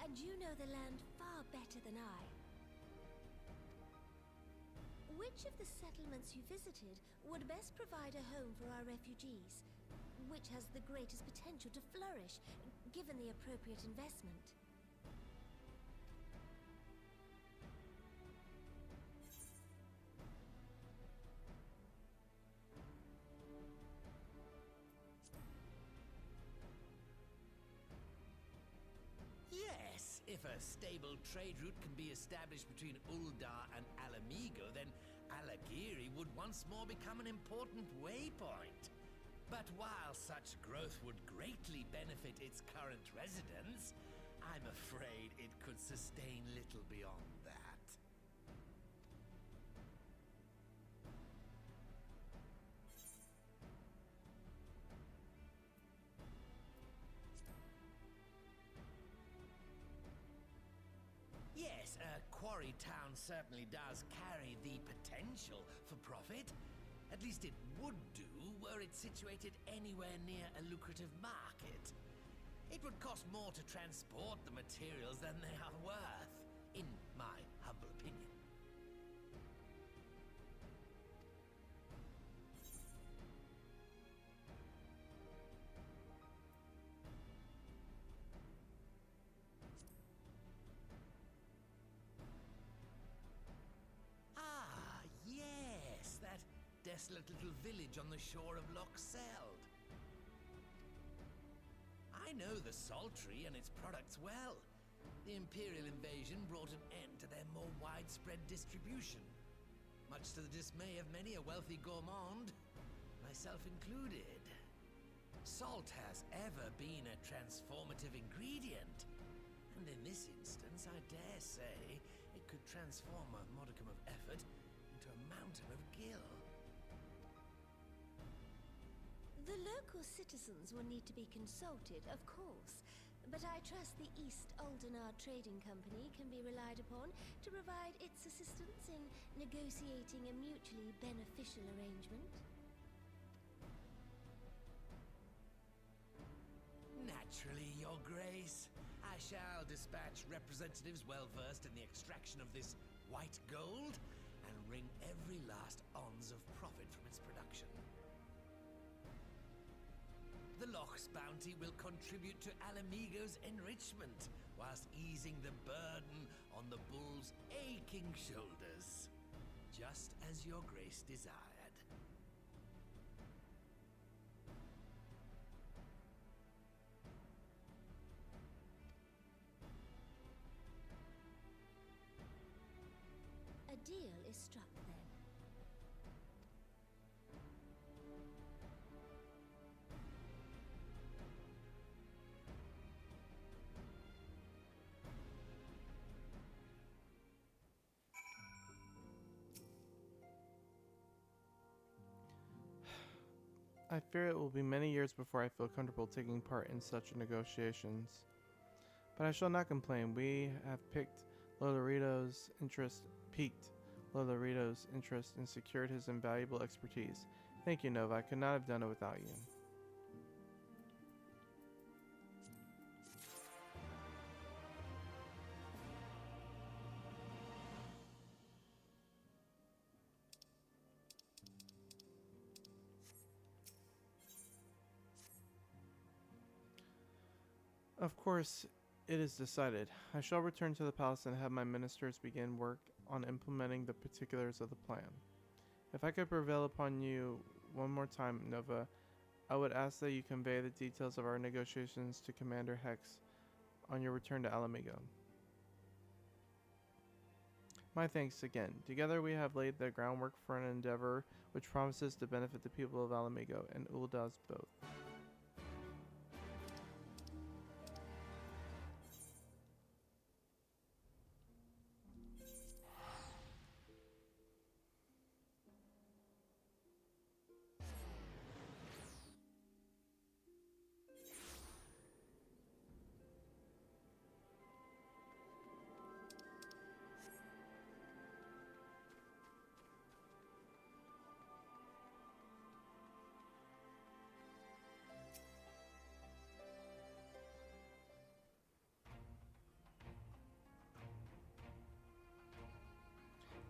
and you know the land far better than I. Which of the settlements you visited would best provide a home for our refugees? Which has the greatest potential to flourish, given the appropriate investment? If a stable trade route can be established between Uldar and Alamigo, then Alagiri would once more become an important waypoint. But while such growth would greatly benefit its current residents, I'm afraid it could sustain little beyond that. Yes, Quarry Town certainly does carry the potential for profit. At least it would do were it situated anywhere near a lucrative market. It would cost more to transport the materials than they are worth, in my humble opinion. Ah, yes, that desolate little village on the shore of Loch Seld. I know the Saltry and its products well. The Imperial invasion brought an end to their more widespread distribution, much to the dismay of many a wealthy gourmand, myself included. Salt has ever been a transformative ingredient, and in this instance, I dare say, it could transform a modicum of effort into a mountain of gill. The local citizens will need to be consulted, of course, but I trust the East Aldenar Trading Company can be relied upon to provide its assistance in negotiating a mutually beneficial arrangement. Naturally, Your Grace. I shall dispatch representatives well versed in the extraction of this white gold and wring every last ounce of profit from its production. The Loch's bounty will contribute to Alamigo's enrichment, whilst easing the burden on the bull's aching shoulders, just as Your Grace desired. A deal is struck then. I fear it will be many years before I feel comfortable taking part in such negotiations. But I shall not complain. We have piqued Lolorito's interest and secured his invaluable expertise. Thank you, Nova. I could not have done it without you. Of course, it is decided. I shall return to the palace and have my ministers begin work on implementing the particulars of the plan. If I could prevail upon you one more time, Nova, I would ask that you convey the details of our negotiations to Commander Hex on your return to Alamigo. My thanks again. Together we have laid the groundwork for an endeavor which promises to benefit the people of Alamigo and Uldaz both.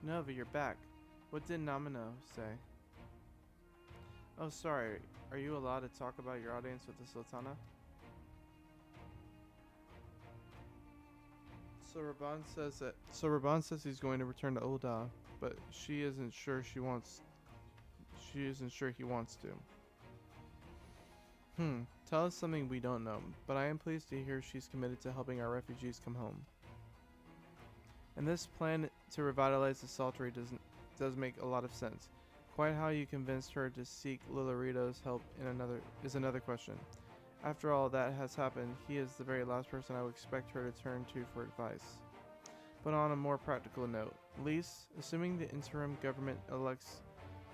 Nova, you're back. What did Namino say? Oh, sorry. Are you allowed to talk about your audience with the Sultana? So Raban says he's going to return to Ulda, but she isn't sure he wants to. Tell us something we don't know, but I am pleased to hear she's committed to helping our refugees come home. And this plan to revitalize the Saltery does make a lot of sense. Quite how you convinced her to seek Lilarido's help is another question. After all that has happened, he is the very last person I would expect her to turn to for advice. But on a more practical note, Lise, assuming the interim government elects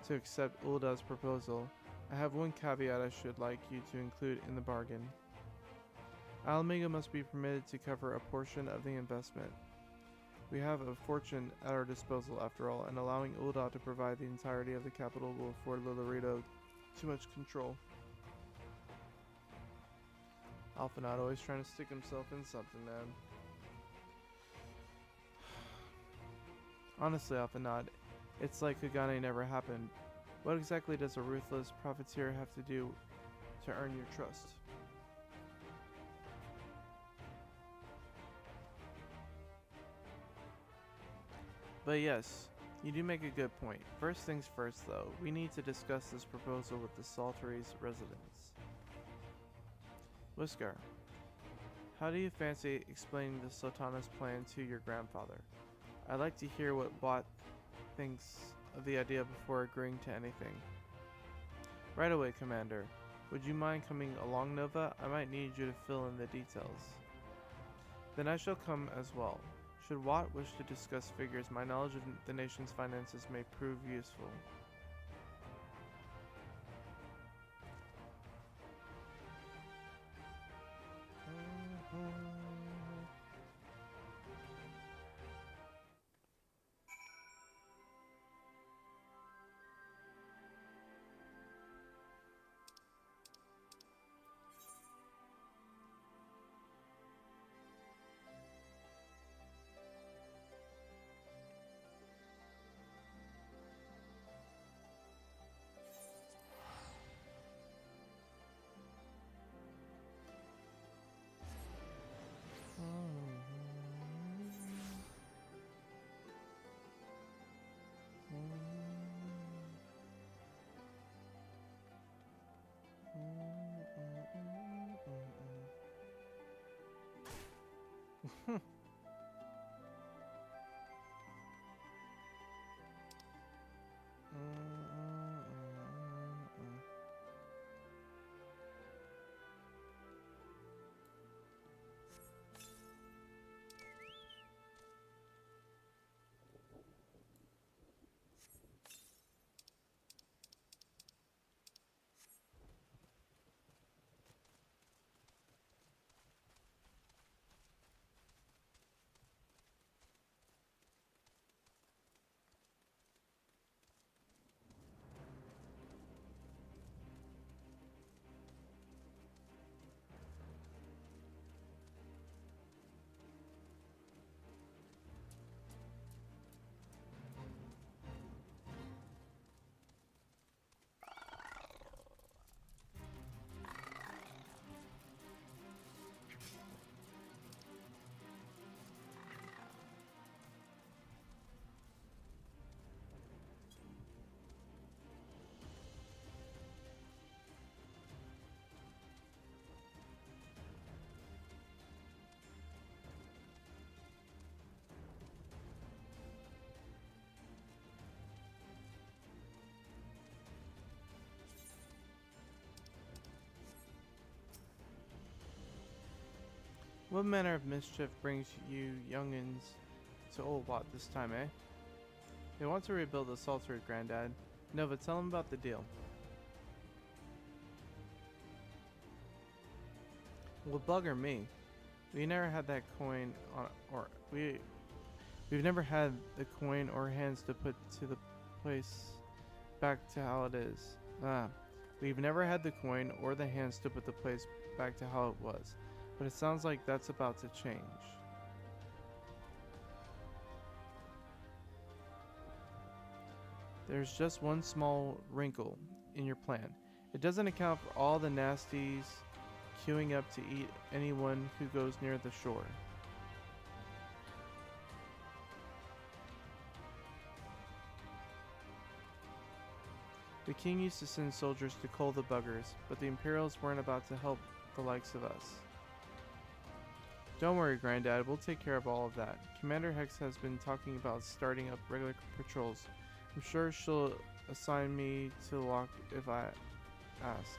to accept Ulda's proposal, I have one caveat I should like you to include in the bargain. Alamego must be permitted to cover a portion of the investment. We have a fortune at our disposal after all, and allowing Ulda to provide the entirety of the capital will afford Lilarido too much control. Alphanot always trying to stick himself in something, man. Honestly, Alphanot, it's like Kagane never happened. What exactly does a ruthless profiteer have to do to earn your trust? But yes, you do make a good point. First things first though, we need to discuss this proposal with the Saltery's residents. Whisker, how do you fancy explaining the Sultana's plan to your grandfather? I'd like to hear what Watt thinks of the idea before agreeing to anything. Right away, Commander. Would you mind coming along, Nova? I might need you to fill in the details. Then I shall come as well. Should Watt wish to discuss figures, my knowledge of the nation's finances may prove useful. What manner of mischief brings you youngins to Old Watt this time, eh? They want to rebuild the Saltery, Granddad. Nova, tell them about the deal. Well, bugger me. We never had that coin on, we've never had the coin or hands to put to the place back to how it is. We've never had the coin or the hands to put the place back to how it was. But it sounds like that's about to change. There's just one small wrinkle in your plan. It doesn't account for all the nasties queuing up to eat anyone who goes near the shore. The king used to send soldiers to cull the buggers, but the Imperials weren't about to help the likes of us. Don't worry, Granddad. We'll take care of all of that. Commander Hex has been talking about starting up regular patrols. I'm sure she'll assign me to Locke if I ask.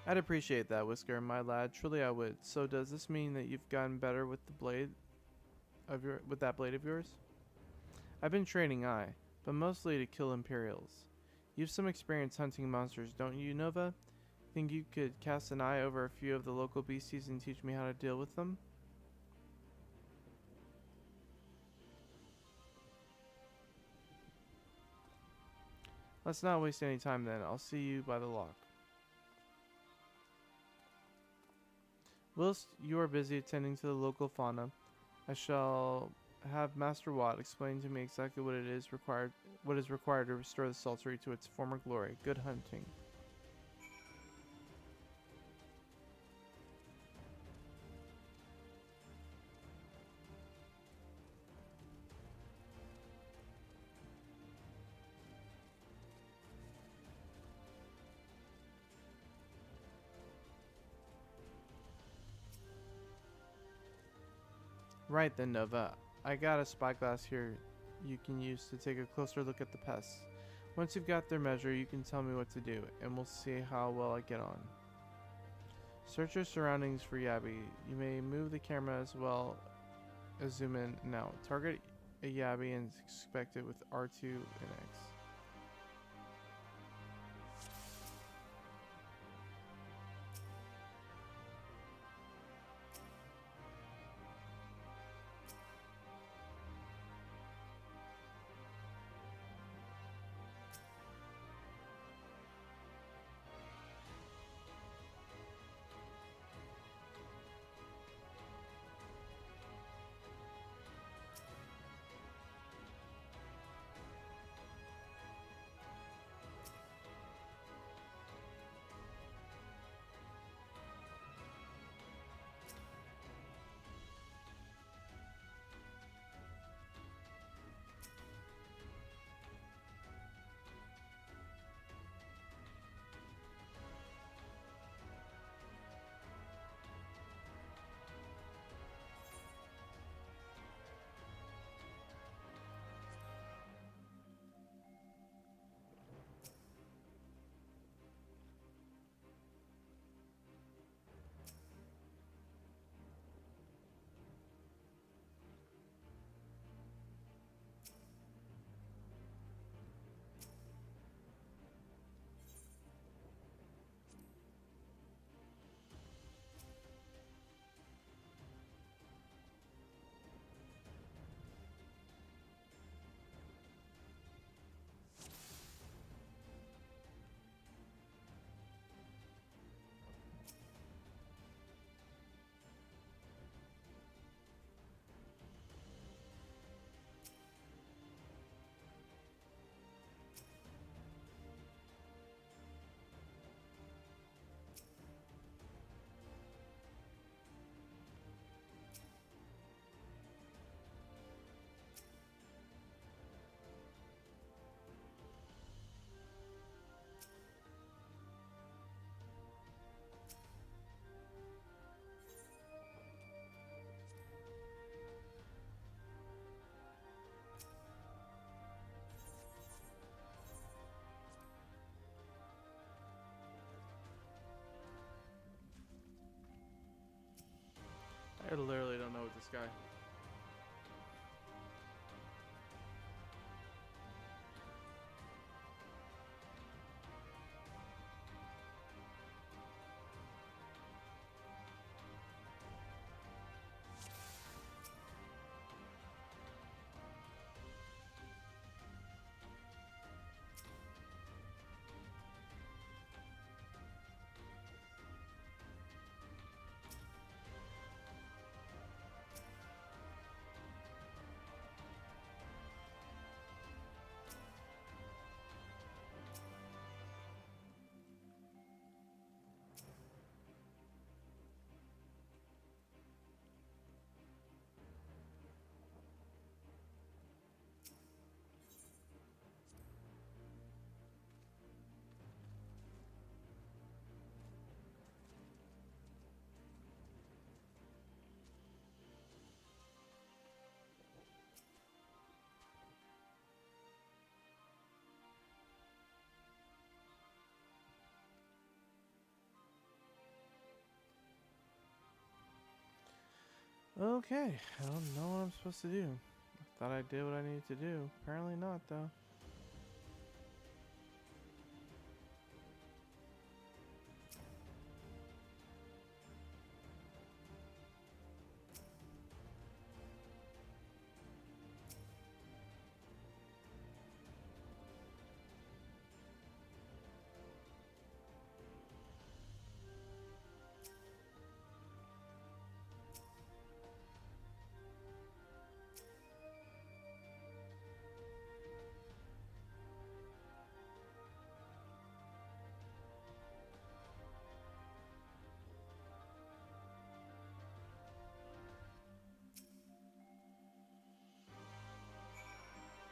I'd appreciate that, Whisker, my lad. Truly I would. So does this mean that you've gotten better with that blade of yours? I've been training, but mostly to kill Imperials. You've some experience hunting monsters, don't you, Nova? Think you could cast an eye over a few of the local beasties and teach me how to deal with them? Let's not waste any time then. I'll see you by the lock. Whilst you are busy attending to the local fauna, I shall have Master Watt explain to me exactly what is required to restore the Saltery to its former glory. Good hunting. Right then, Nova. I got a spyglass here you can use to take a closer look at the pests. Once you've got their measure, you can tell me what to do, and we'll see how well I get on. Search your surroundings for Yabby. You may move the camera as well as zoom in now. Target a Yabby and inspect it with R2 and X. I literally don't know what this guy. Okay, I don't know what I'm supposed to do. I thought I did what I needed to do. Apparently not, though.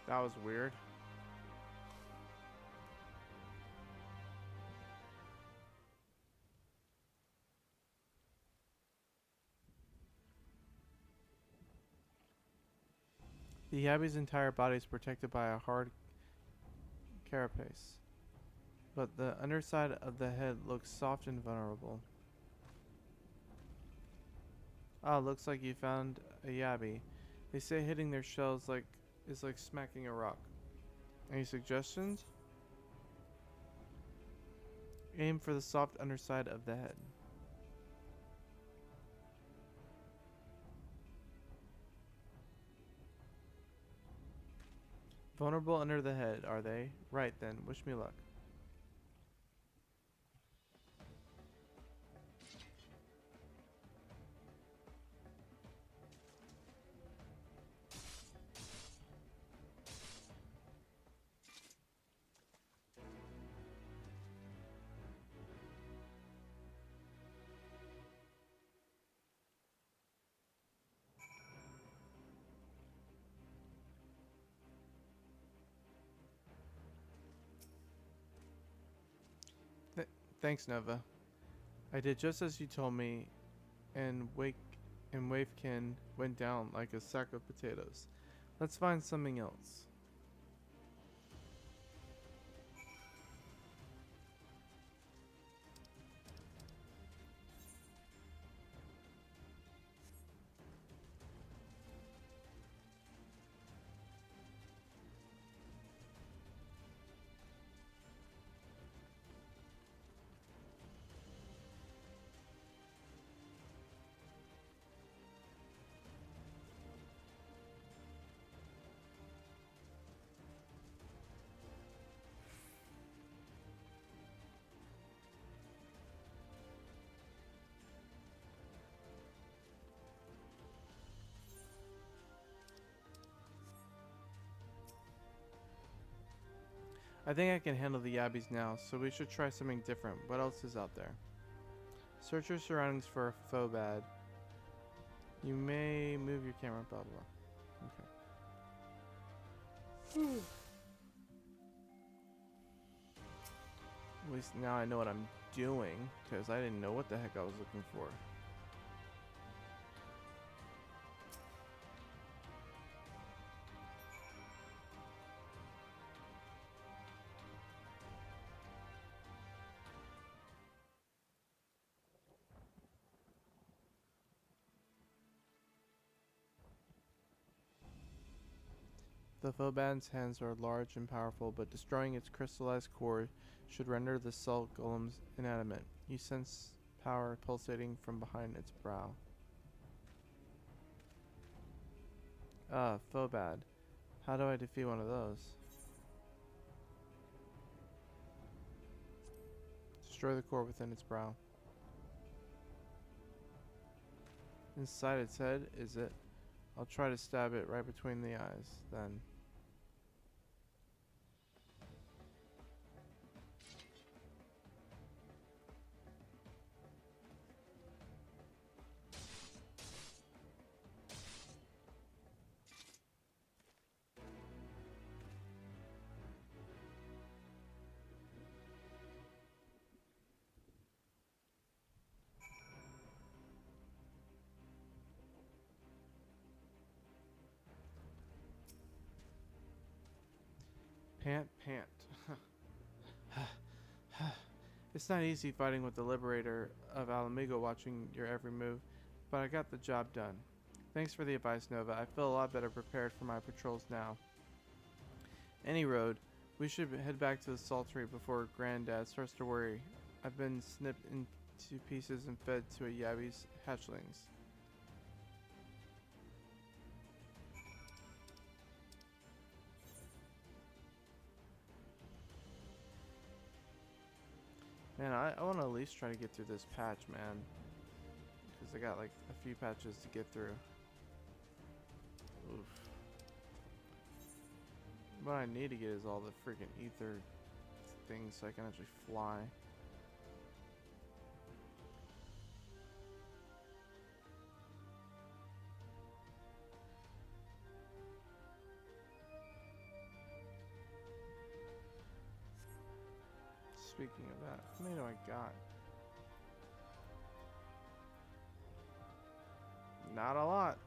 That was weird. The Yabby's entire body is protected by a hard carapace, but the underside of the head looks soft and vulnerable. Ah, looks like you found a Yabby. They say hitting their shells is like smacking a rock. Any suggestions? Aim for the soft underside of the head. Vulnerable under the head, are they? Right then, wish me luck. Thanks, Nova. I did just as you told me, and Wavekin went down like a sack of potatoes. Let's find something else. I think I can handle the Yabbies now, so we should try something different. What else is out there? Search your surroundings for a Phobad. You may move your camera, blah blah. Okay. At least now I know what I'm doing, because I didn't know what the heck I was looking for. The Phobad's hands are large and powerful, but destroying its crystallized core should render the salt golems inanimate. You sense power pulsating from behind its brow. Ah, Phobad. How do I defeat one of those? Destroy the core within its brow. Inside its head, is it? I'll try to stab it right between the eyes, then. Pant, pant. It's not easy fighting with the Liberator of Alamigo watching your every move, but I got the job done. Thanks for the advice, Nova. I feel a lot better prepared for my patrols now. Any road, we should head back to the Saltery before Granddad starts to worry. I've been snipped into pieces and fed to a Yabby's hatchlings. Man, I want to at least try to get through this patch, man. Because I got like a few patches to get through. Oof. What I need to get is all the freaking ether things so I can actually fly. Speaking of that, how many do I got? Not a lot.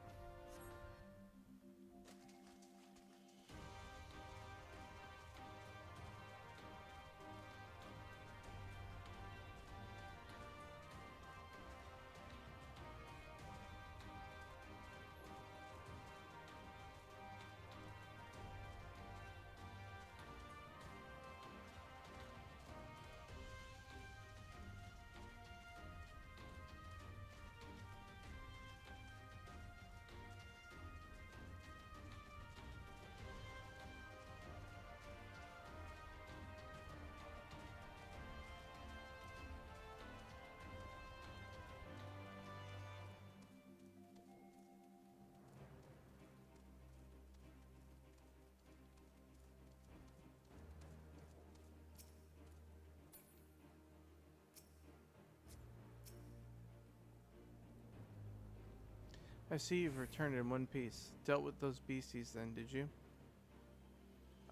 I see you've returned in one piece. Dealt with those beasties then, did you?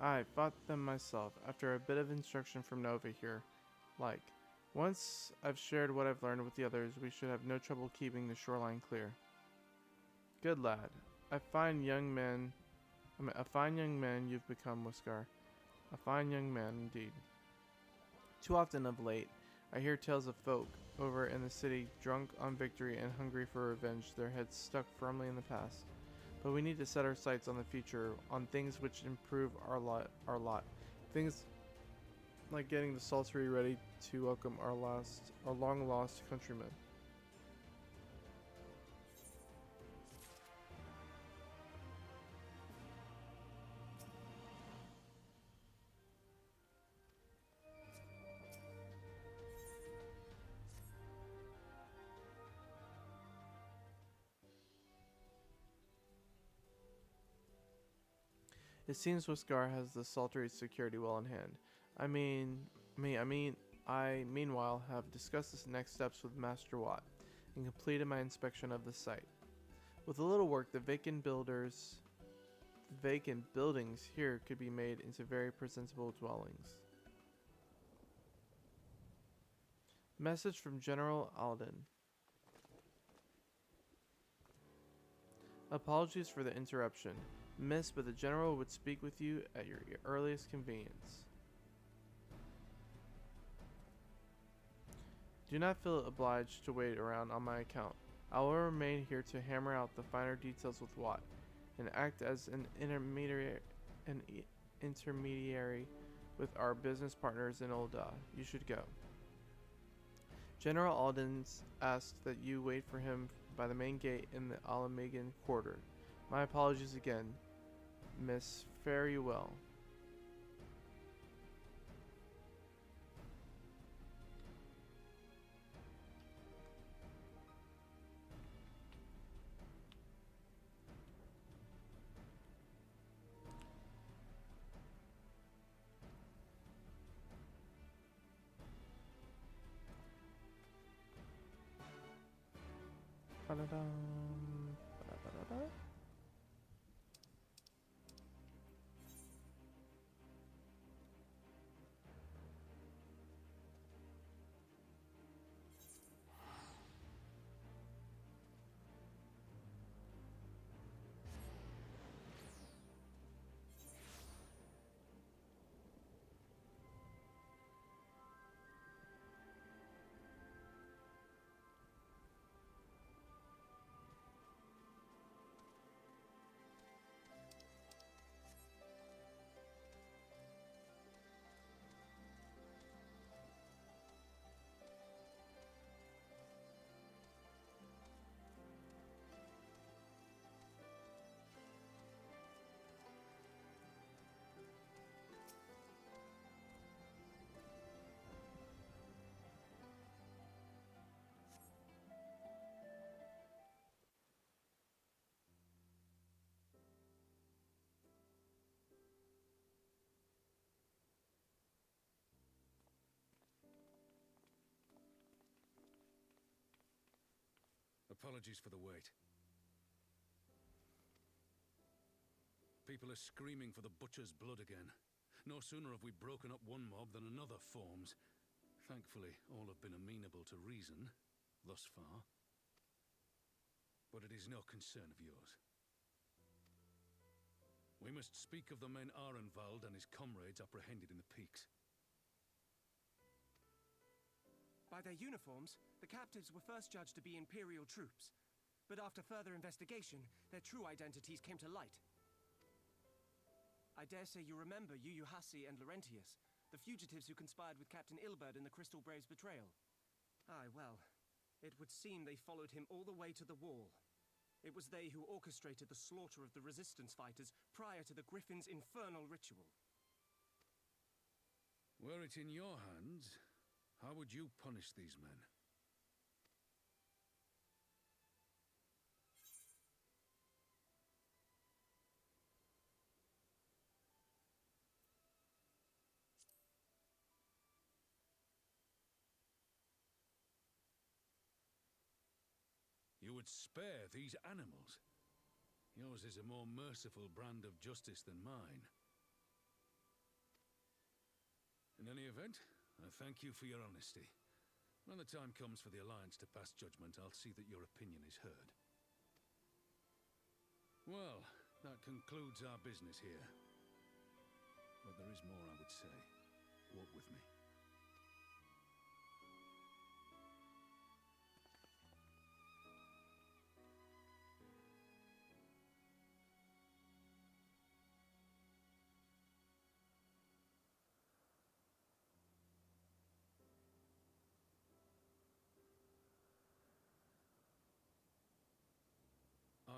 I fought them myself, after a bit of instruction from Nova here. Like, once I've shared what I've learned with the others, we should have no trouble keeping the shoreline clear. Good lad. A fine young man you've become, Whiskar. A fine young man indeed. Too often of late, I hear tales of folk over in the city, drunk on victory and hungry for revenge, their heads stuck firmly in the past. But we need to set our sights on the future, on things which improve our lot. Things like getting the Saltery ready to welcome our long lost countrymen. It seems Whiskar has the Saltery's security well in hand. I meanwhile have discussed the next steps with Master Watt and completed my inspection of the site. With a little work, the vacant buildings here could be made into very presentable dwellings. Message from General Alden. Apologies for the interruption, Miss, but the General would speak with you at your earliest convenience. Do not feel obliged to wait around on my account. I will remain here to hammer out the finer details with Watt, and act as an intermediary with our business partners in Ul'dah. You should go. General Alden asked that you wait for him by the main gate in the Alamigan quarter. My apologies again, Miss. Fare you well. Ba-da-dum, ba-da-da-da. Apologies for the wait. People are screaming for the butcher's blood again. No sooner have we broken up one mob than another forms. Thankfully, all have been amenable to reason, thus far. But it is no concern of yours. We must speak of the men Arenvald and his comrades apprehended in the peaks. By their uniforms, the captives were first judged to be Imperial troops. But after further investigation, their true identities came to light. I dare say you remember Yuyuhasi and Laurentius, the fugitives who conspired with Captain Ilberd in the Crystal Brave's betrayal. Aye, well, it would seem they followed him all the way to the wall. It was they who orchestrated the slaughter of the resistance fighters prior to the Griffin's infernal ritual. Were it in your hands, how would you punish these men? You would spare these animals. Yours is a more merciful brand of justice than mine. In any event, I thank you for your honesty. When the time comes for the Alliance to pass judgment, I'll see that your opinion is heard. Well, that concludes our business here. But there is more I would say. Walk with me.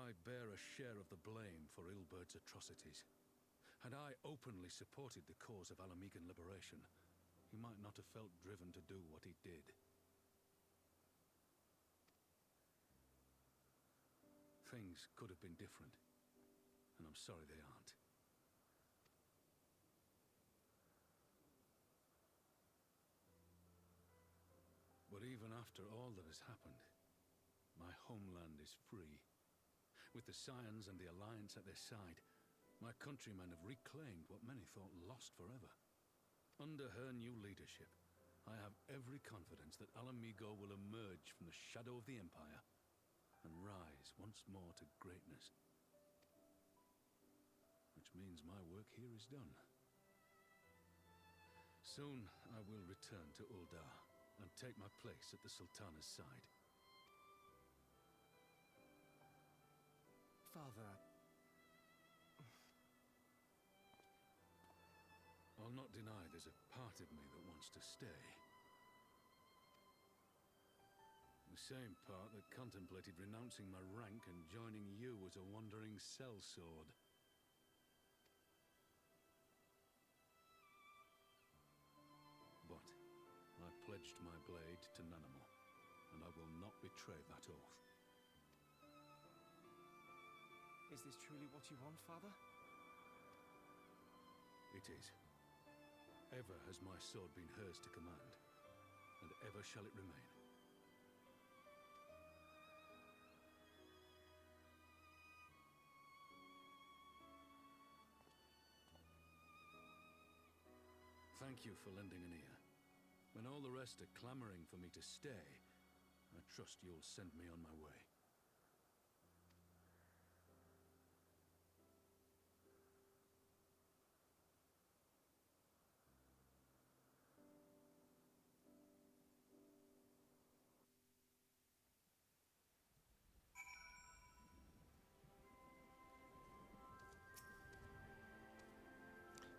I bear a share of the blame for Ilberd's atrocities. Had I openly supported the cause of Alamegan liberation, he might not have felt driven to do what he did. Things could have been different, and I'm sorry they aren't. But even after all that has happened, my homeland is free. With the Scions and the Alliance at their side, my countrymen have reclaimed what many thought lost forever. Under her new leadership, I have every confidence that Alamigo will emerge from the shadow of the Empire and rise once more to greatness. Which means my work here is done. Soon I will return to Uldar and take my place at the Sultana's side. Father... I'll not deny there's a part of me that wants to stay. The same part that contemplated renouncing my rank and joining you as a wandering sellsword. But I pledged my blade to Nanamo, and I will not betray that oath. Is this truly what you want, Father? It is. Ever has my sword been hers to command, and ever shall it remain. Thank you for lending an ear. When all the rest are clamoring for me to stay, I trust you'll send me on my way.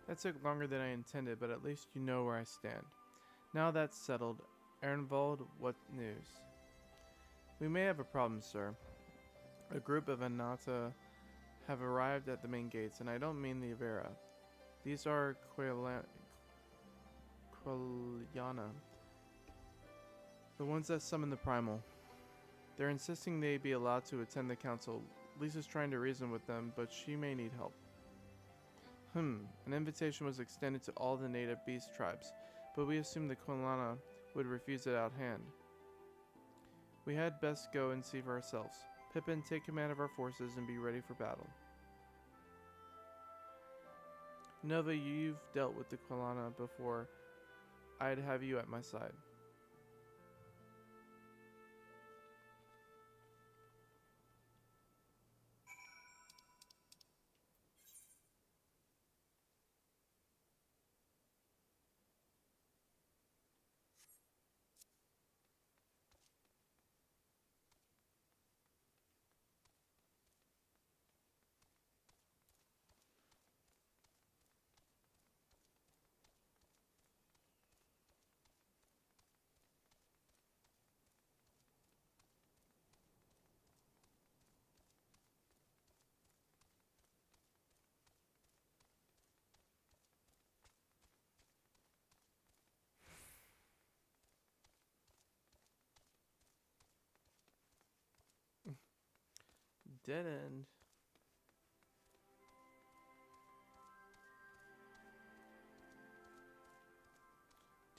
That took longer than I intended, but at least you know where I stand. Now that's settled, Ehrenwald, what news? We may have a problem, sir. A group of Anata have arrived at the main gates, and I don't mean the Avera. These are Quiliana. The ones that summon the Primal. They're insisting they be allowed to attend the council. Lisa's trying to reason with them, but she may need help. An invitation was extended to all the native beast tribes, but we assumed the Quiliana would refuse it out hand. We had best go and see for ourselves. Pippin, take command of our forces and be ready for battle. Nova, you've dealt with the Quilana before. I'd have you at my side. Dead end.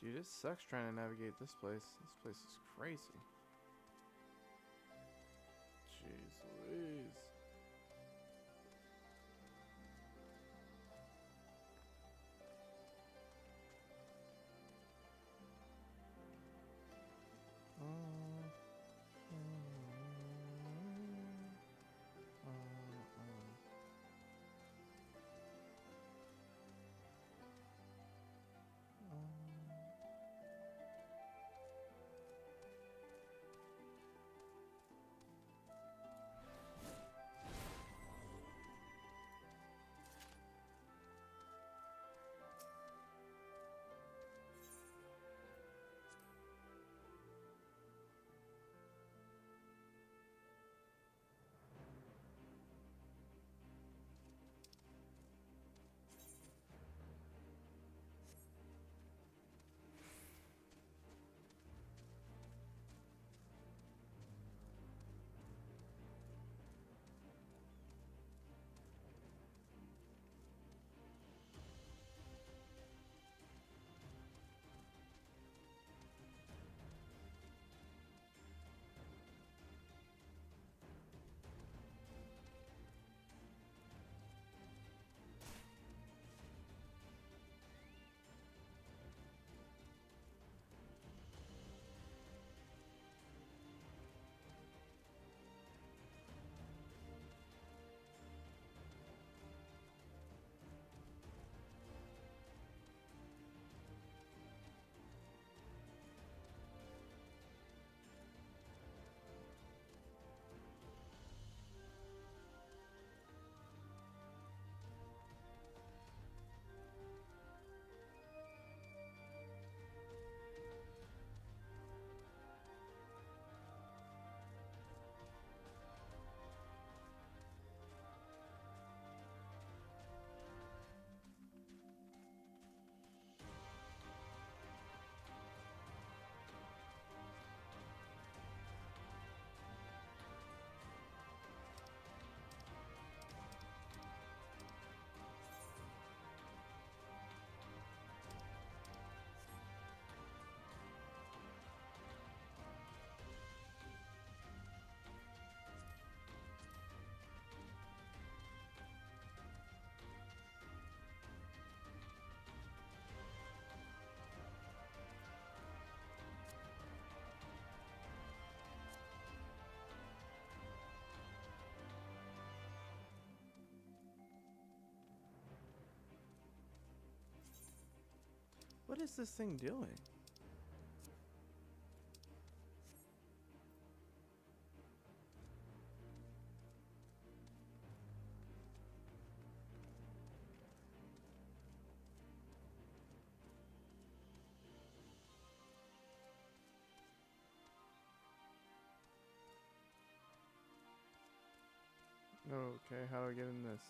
Dude, it sucks trying to navigate this place. This place is crazy. Jeez Louise. What is this thing doing? Okay, how do I get in this?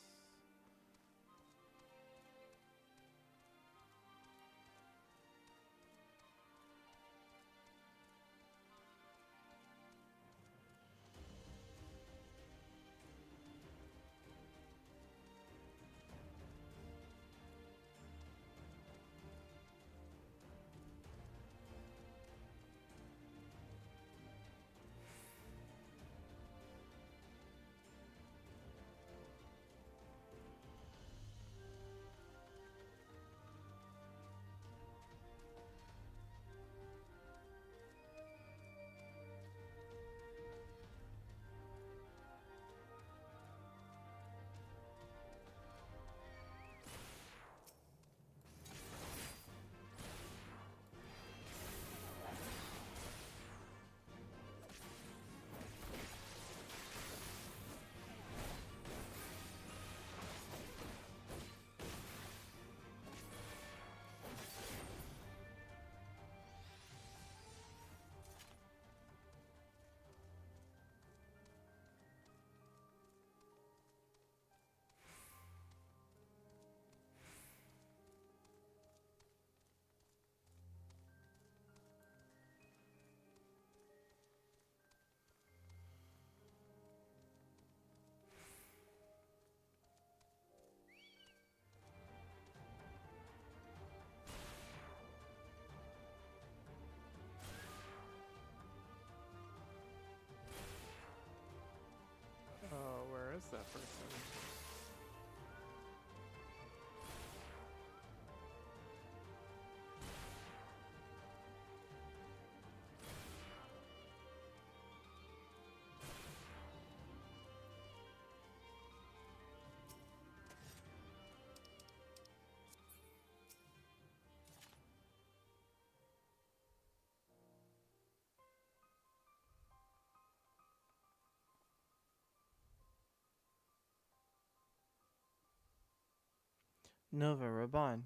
Nova, Raban.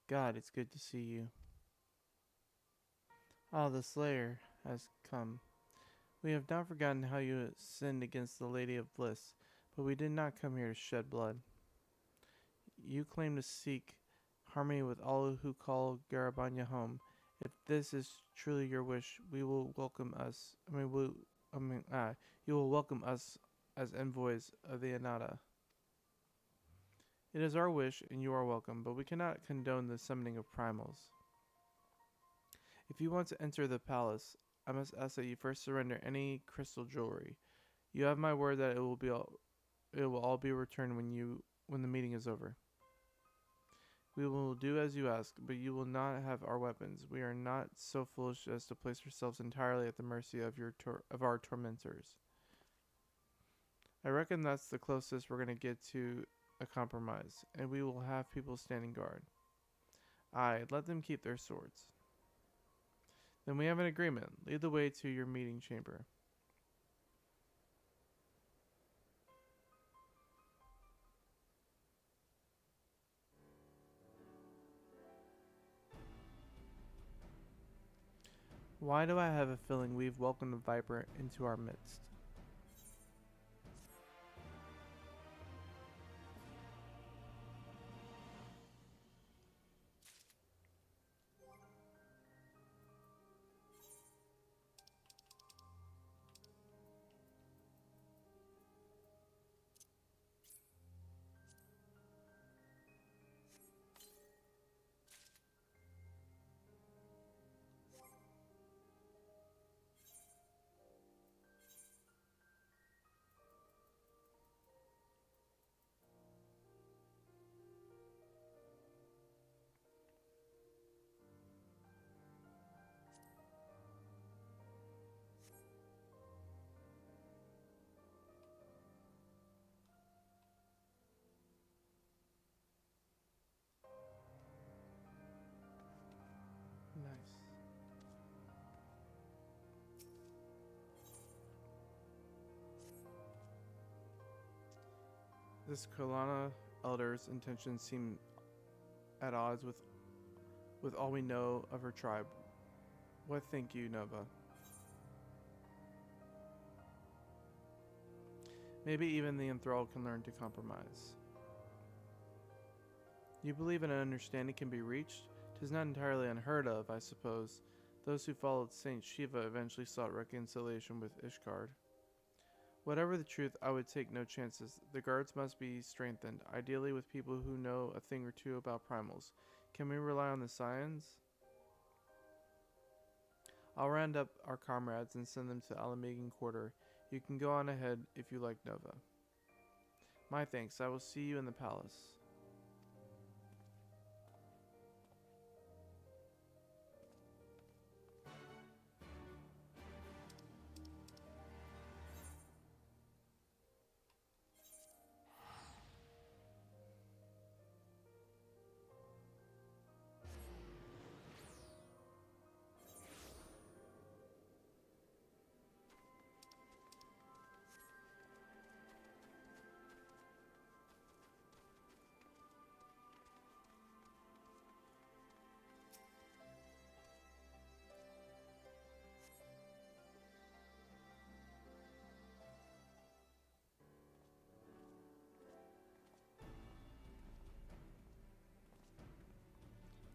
God, it's good to see you. Ah, the Slayer has come. We have not forgotten how you sinned against the Lady of Bliss, but we did not come here to shed blood. You claim to seek harmony with all who call Garabanya home. If this is truly your wish, we will welcome us. You will welcome us as envoys of the Anata. It is our wish, and you are welcome, but we cannot condone the summoning of primals. If you want to enter the palace, I must ask that you first surrender any crystal jewelry. You have my word that it will all be returned when the meeting is over. We will do as you ask, but you will not have our weapons. We are not so foolish as to place ourselves entirely at the mercy of our tormentors. I reckon that's the closest we're going to get to a compromise, and we will have people standing guard. Aye, let them keep their swords. Then we have an agreement. Lead the way to your meeting chamber. Why do I have a feeling we've welcomed a viper into our midst? Nice. This Kolana elder's intentions seem at odds with all we know of her tribe. What think you, Nova? Maybe even the enthralled can learn to compromise. You believe an understanding can be reached? 'Tis not entirely unheard of, I suppose. Those who followed Saint Shiva eventually sought reconciliation with Ishgard. Whatever the truth, I would take no chances. The guards must be strengthened, ideally with people who know a thing or two about primals. Can we rely on the scions? I'll round up our comrades and send them to Alamegan Quarter. You can go on ahead if you like, Nova. My thanks. I will see you in the palace.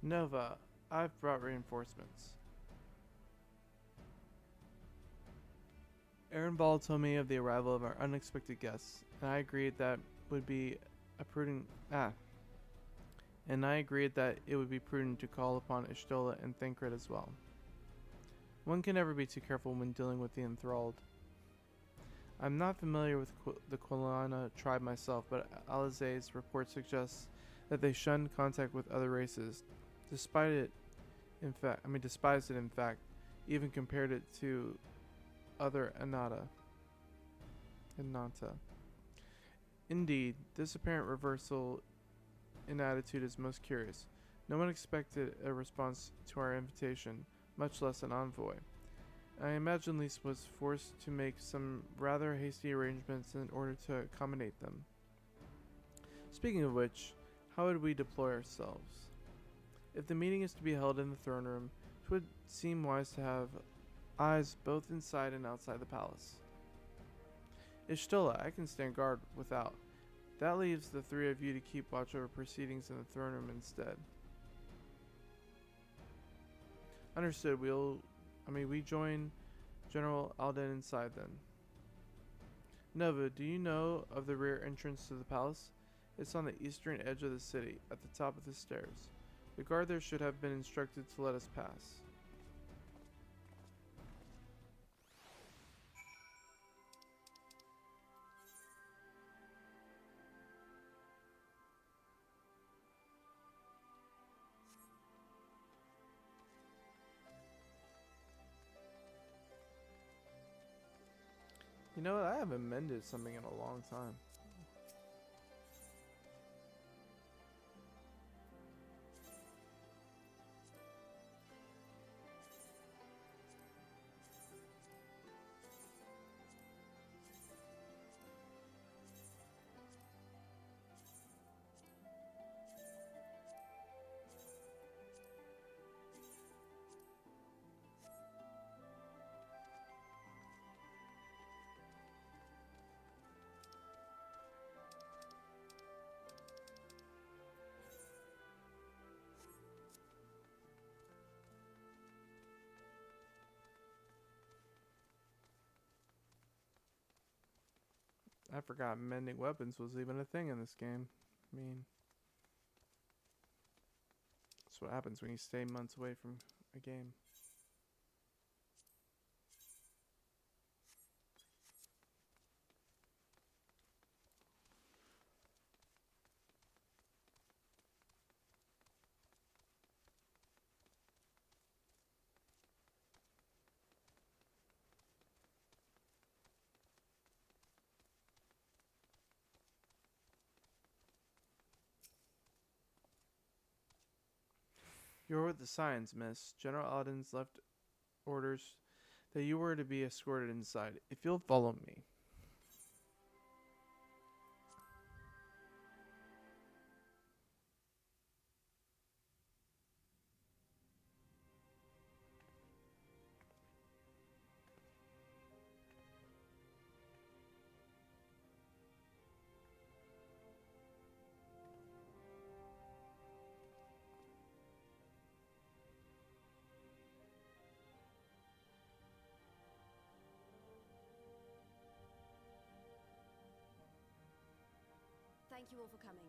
Nova, I've brought reinforcements. Ball told me of the arrival of our unexpected guests, and I agreed that would be a prudent and I agreed that it would be prudent to call upon Ishtola and Thancred as well. One can never be too careful when dealing with the enthralled. I'm not familiar with the Kolana tribe myself, but Alizé's report suggests that they shunned contact with other races, despised it in fact, even compared it to other Anata. Indeed, this apparent reversal in attitude is most curious. No one expected a response to our invitation, much less an envoy. I imagine Lise was forced to make some rather hasty arrangements in order to accommodate them. Speaking of which, How would we deploy ourselves? If the meeting is to be held in the throne room, it would seem wise to have eyes both inside and outside the palace. Ishtola, I can stand guard without. That leaves the three of you to keep watch over proceedings in the throne room instead. Understood. We join General Alden inside then. Nova, do you know of the rear entrance to the palace? It's on the eastern edge of the city, at the top of the stairs. The guard there should have been instructed to let us pass. You know what? I haven't mended something in a long time. I forgot mending weapons was even a thing in this game. I mean, that's what happens when you stay months away from a game. You're with the Science, miss. General Alden's left orders that you were to be escorted inside. If you'll follow me. Thank you all for coming.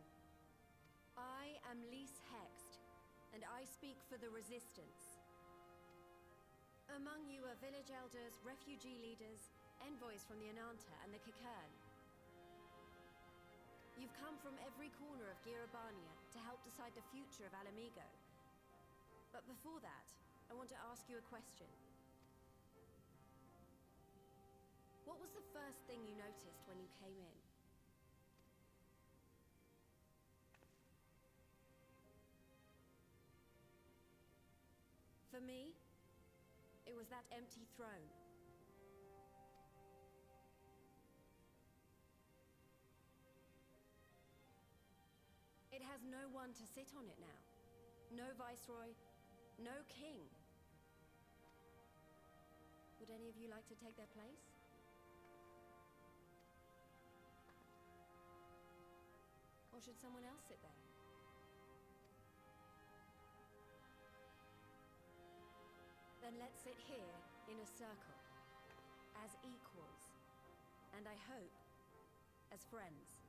I am Lise Hext, and I speak for the Resistance. Among you are village elders, refugee leaders, envoys from the Ananta and the Kikern. You've come from every corner of Girabania to help decide the future of Alamigo. But before that, I want to ask you a question. What was the first thing you noticed when you came in? For me, it was that empty throne. It has no one to sit on it now. No viceroy, no king. Would any of you like to take their place? Or should someone else sit there? Then let's sit here in a circle, as equals, and I hope, as friends.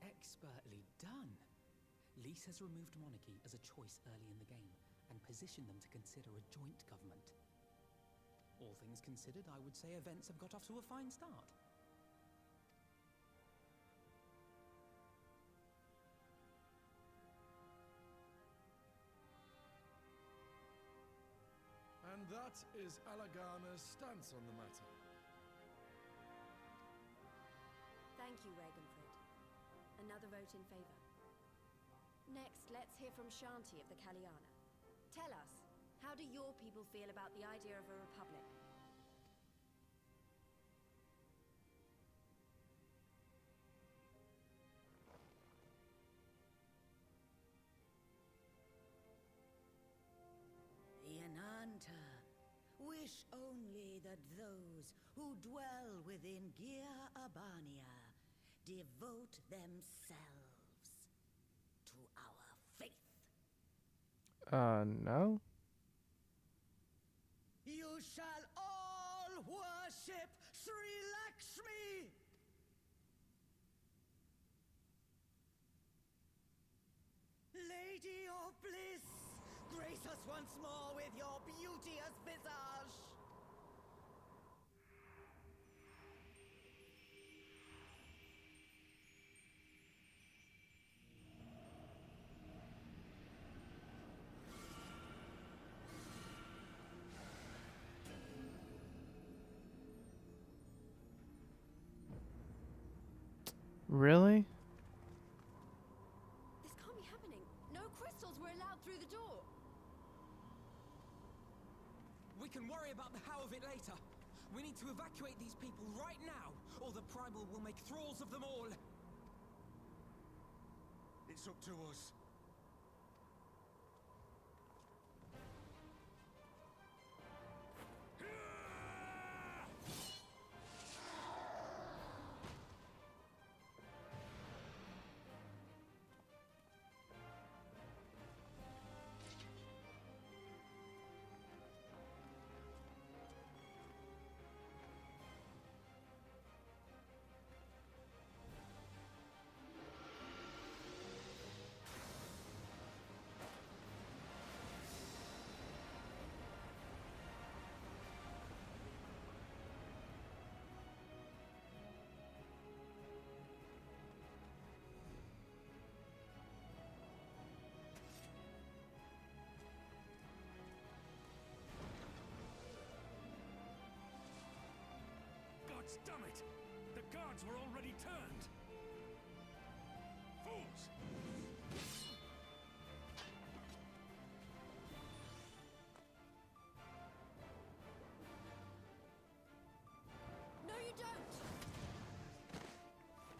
Expertly done. Lise has removed monarchy as a choice early in the game, and positioned them to consider a joint government. All things considered, I would say events have got off to a fine start. And that is Alagana's stance on the matter. Thank you, Ragenfrid. Another vote in favor. Next, let's hear from Shanti of the Kalyana. Tell us, how do your people feel about the idea of a republic? Yananta, wish only that those who dwell within Gir Abania devote themselves to our faith. No? You shall all worship Sri Lakshmi! Lady of bliss, grace us once more with your beauteous visage! Really? This can't be happening. No crystals were allowed through the door. We can worry about the how of it later. We need to evacuate these people right now, or the Primal will make thralls of them all. It's up to us. Damn it! The guards were already turned! Fools! No, you don't!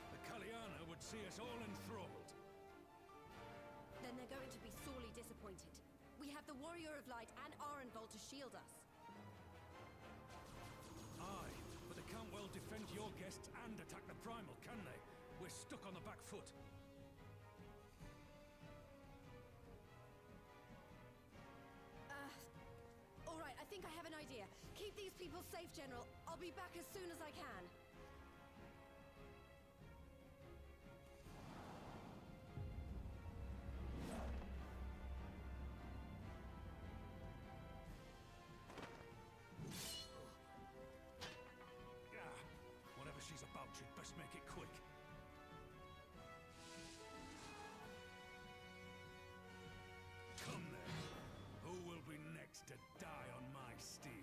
The Kalyana would see us all enthralled. Then they're going to be sorely disappointed. We have the Warrior of Light and Arenvold to shield us. Aye, but they can't well defend your guests and attack the Primal, can they? We're stuck on the back foot. All right, I think I have an idea. Keep these people safe, General. I'll be back as soon as I can. Whatever she's about, she'd best make it quick. Come then. Who will be next to die on my steel?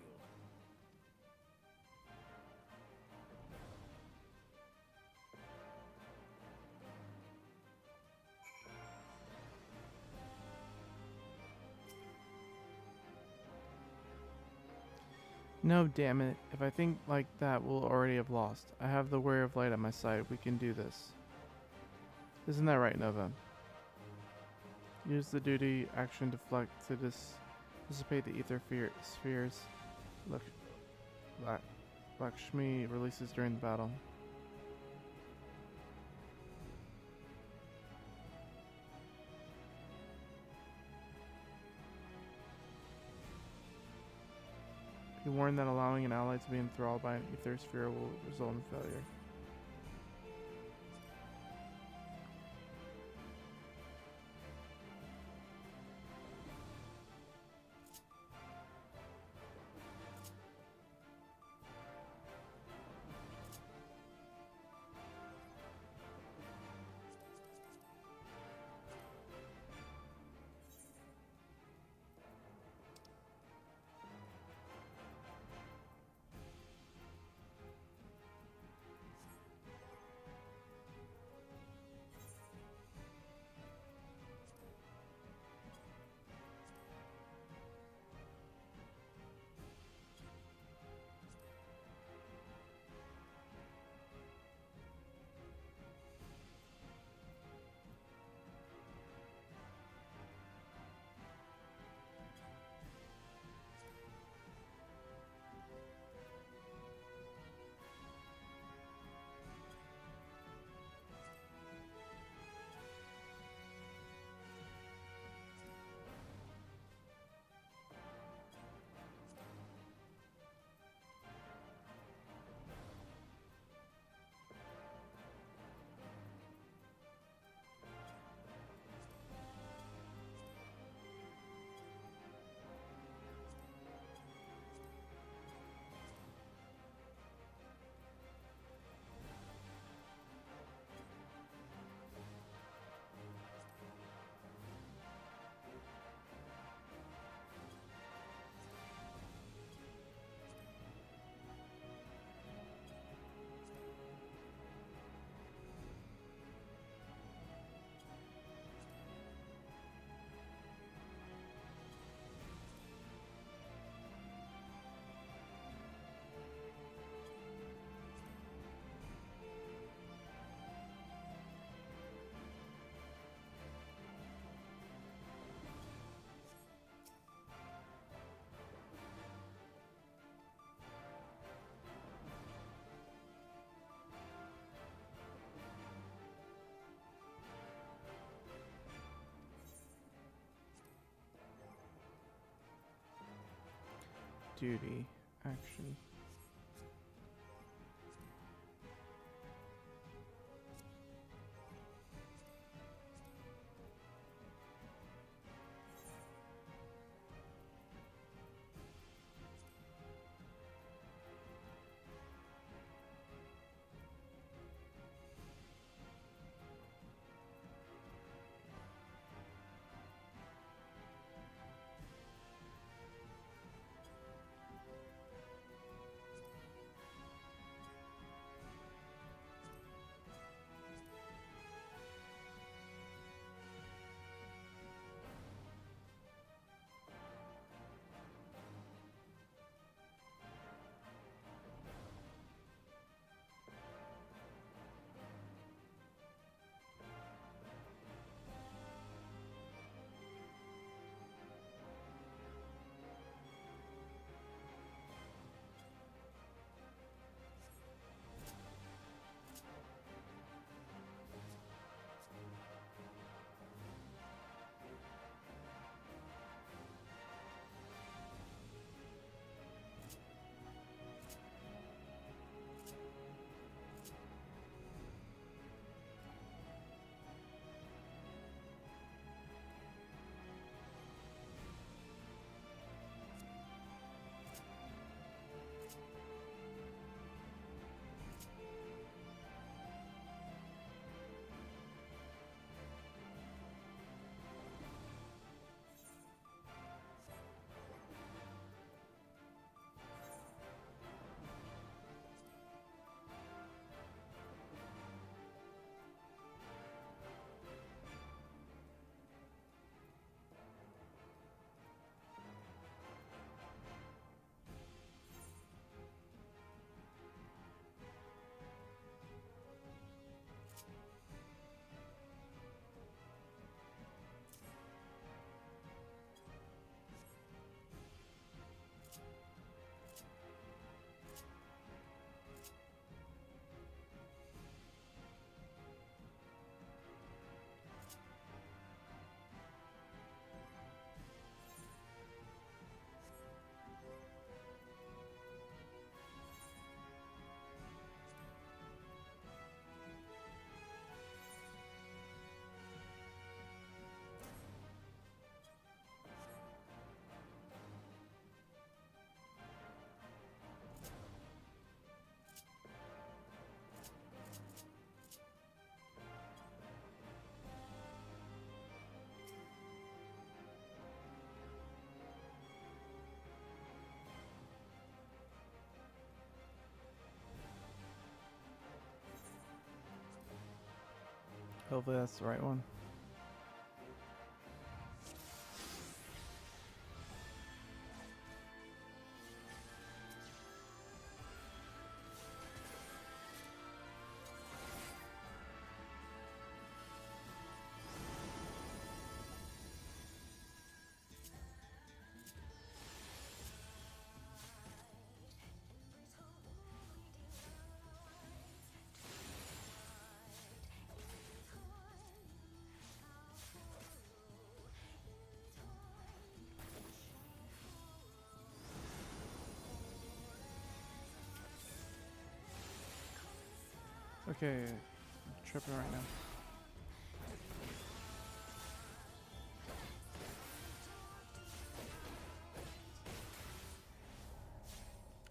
No, damn it. If I think like that, we'll already have lost. I have the Warrior of Light at my side. We can do this. Isn't that right, Nova? Use the duty action deflect to dissipate the ether spheres. Lakshmi releases during the battle. Be warned that allowing an ally to be enthralled by an ether sphere will result in failure. duty action. Hopefully that's the right one. Okay, tripping right now.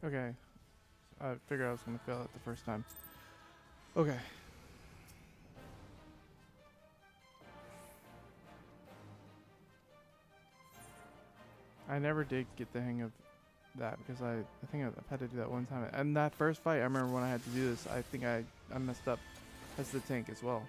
Okay, I figured I was gonna fail it the first time. Okay. I never did get the hang of that because I think I've had to do that one time. And that first fight, I remember when I had to do this, I think I messed up as the tank as well.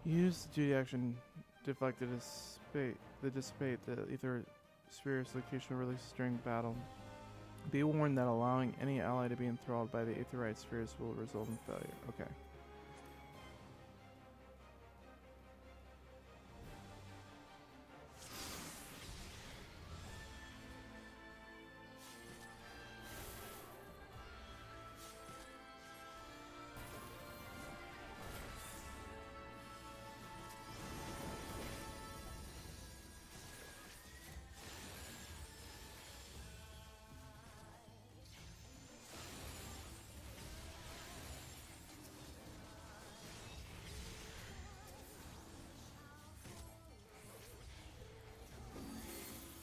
Use the duty action deflect to dissipate the ether sphere's location releases during battle. Be warned that allowing any ally to be enthralled by the aetherite spheres will result in failure. Okay.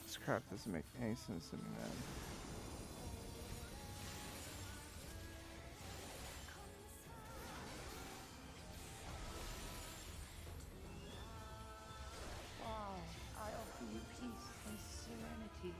This crap doesn't make any sense to me, man. I offer you peace and serenity.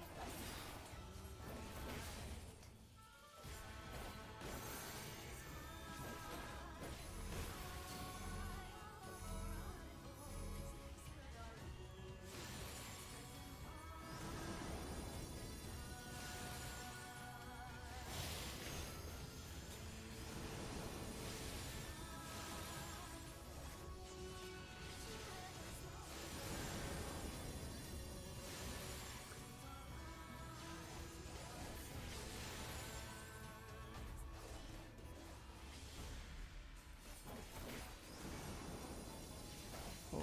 Oh,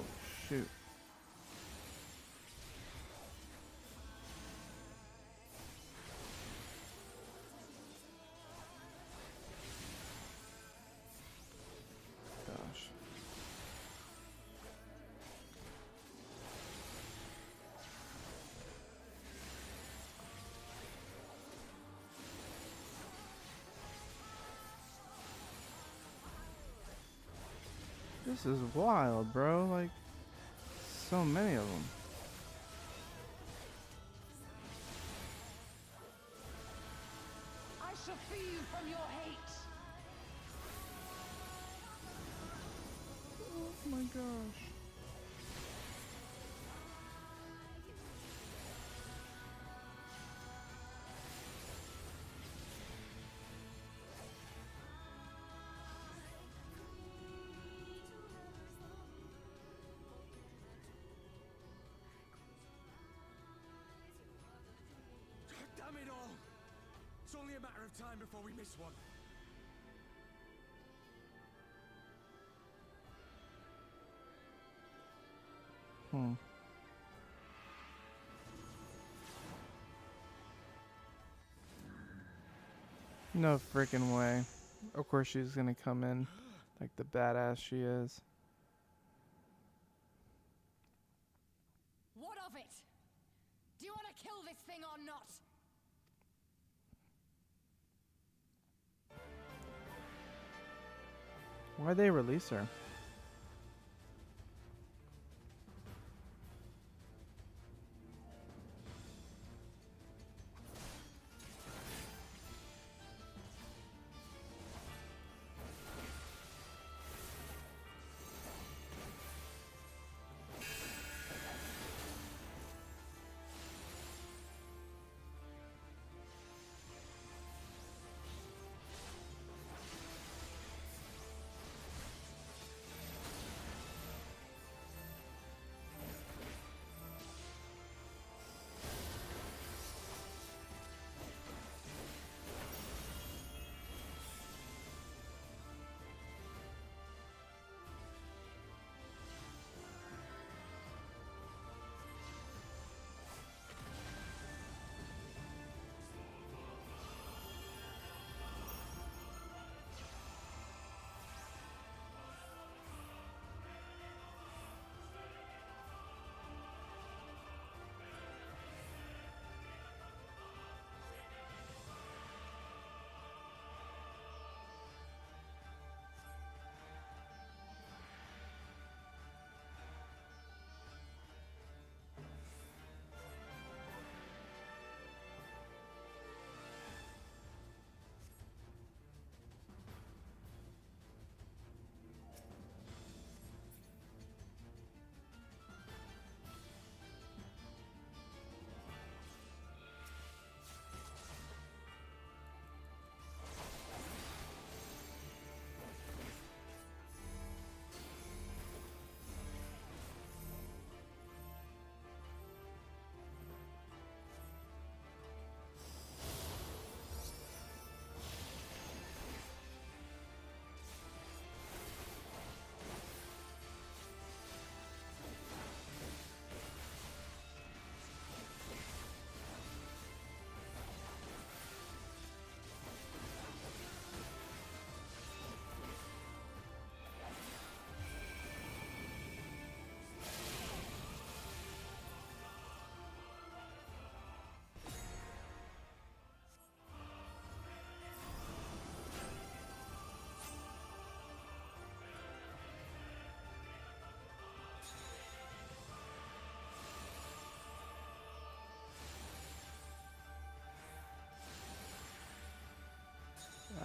shoot. Gosh. This is wild, bro. Like, so many of them. I shall free you from your hate. Oh my gosh. Damn it all! It's only a matter of time before we miss one. No freaking way. Of course she's gonna come in like the badass she is. What of it? Do you want to kill this thing or not? Why'd they release her?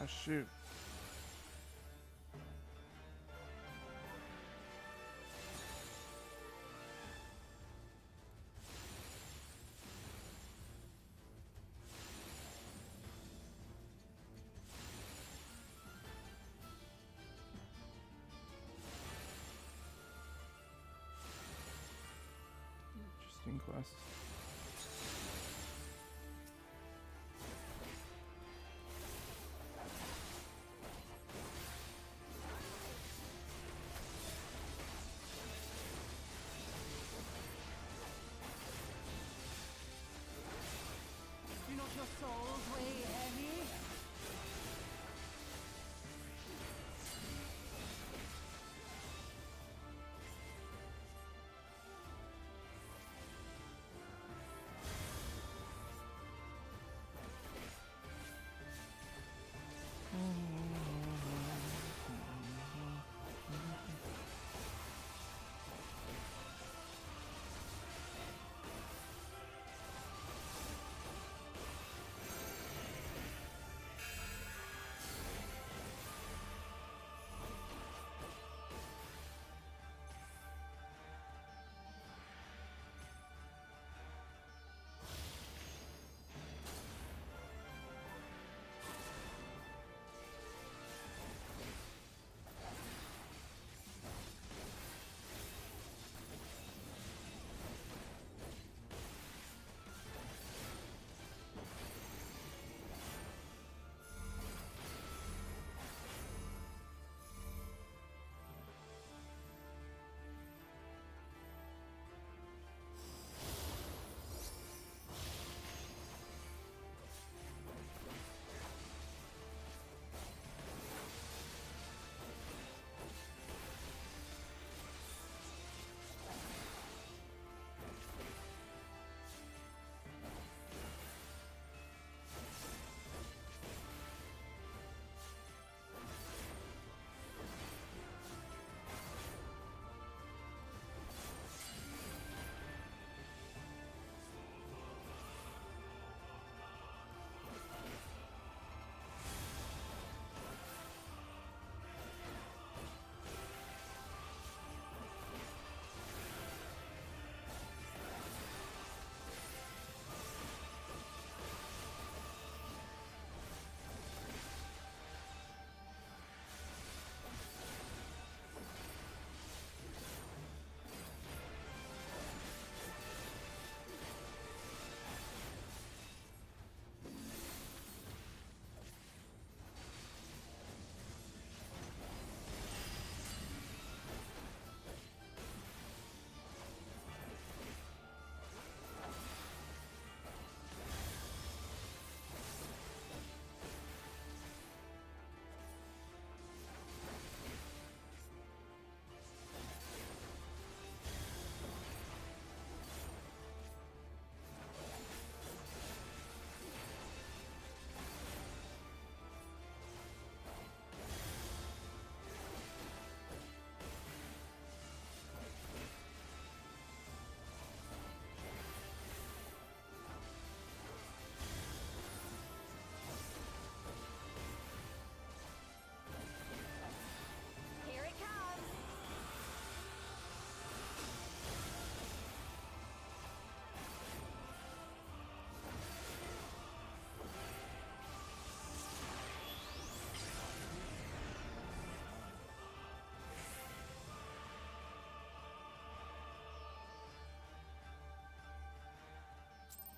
Ah, shoot. Interesting quest. Do not your souls weigh heavy?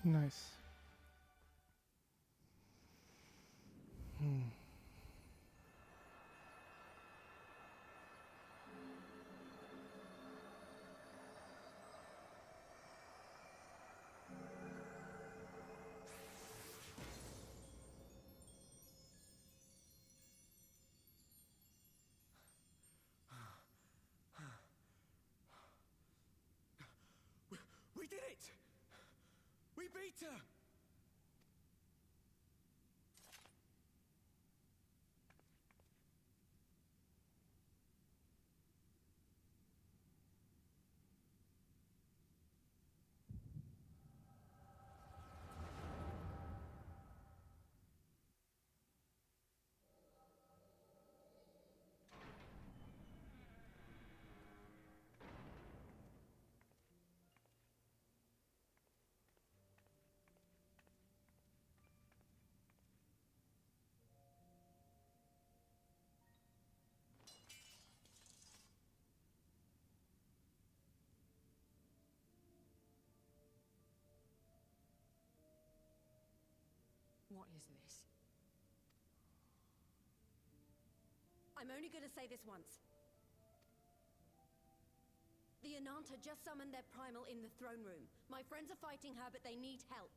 Nice. We did it! We beat her! What is this? I'm only gonna say this once. The Ananta just summoned their primal in the throne room. My friends are fighting her, but they need help.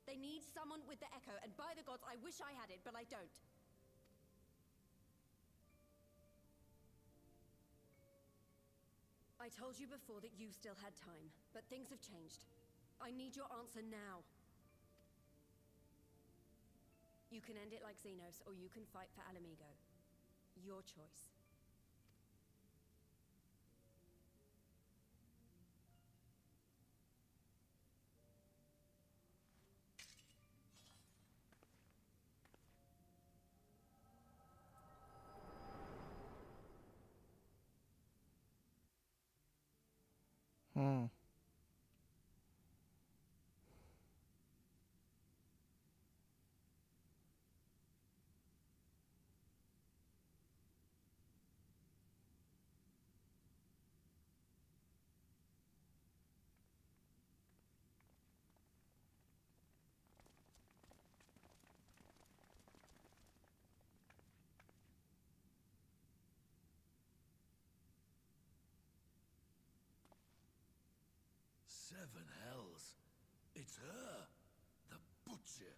They need someone with the Echo, and by the gods, I wish I had it, but I don't. I told you before that you still had time, but things have changed. I need your answer now. You can end it like Xenos, or you can fight for Alamigo. Your choice. Hmm. Seven hells. It's her. The Butcher.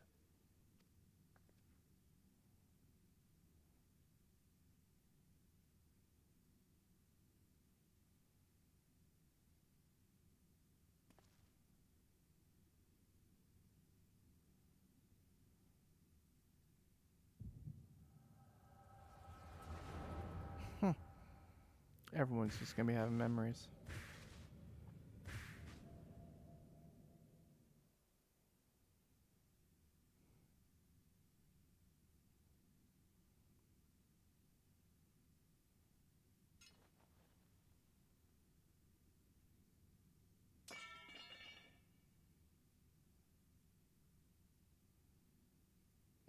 Everyone's just gonna be having memories.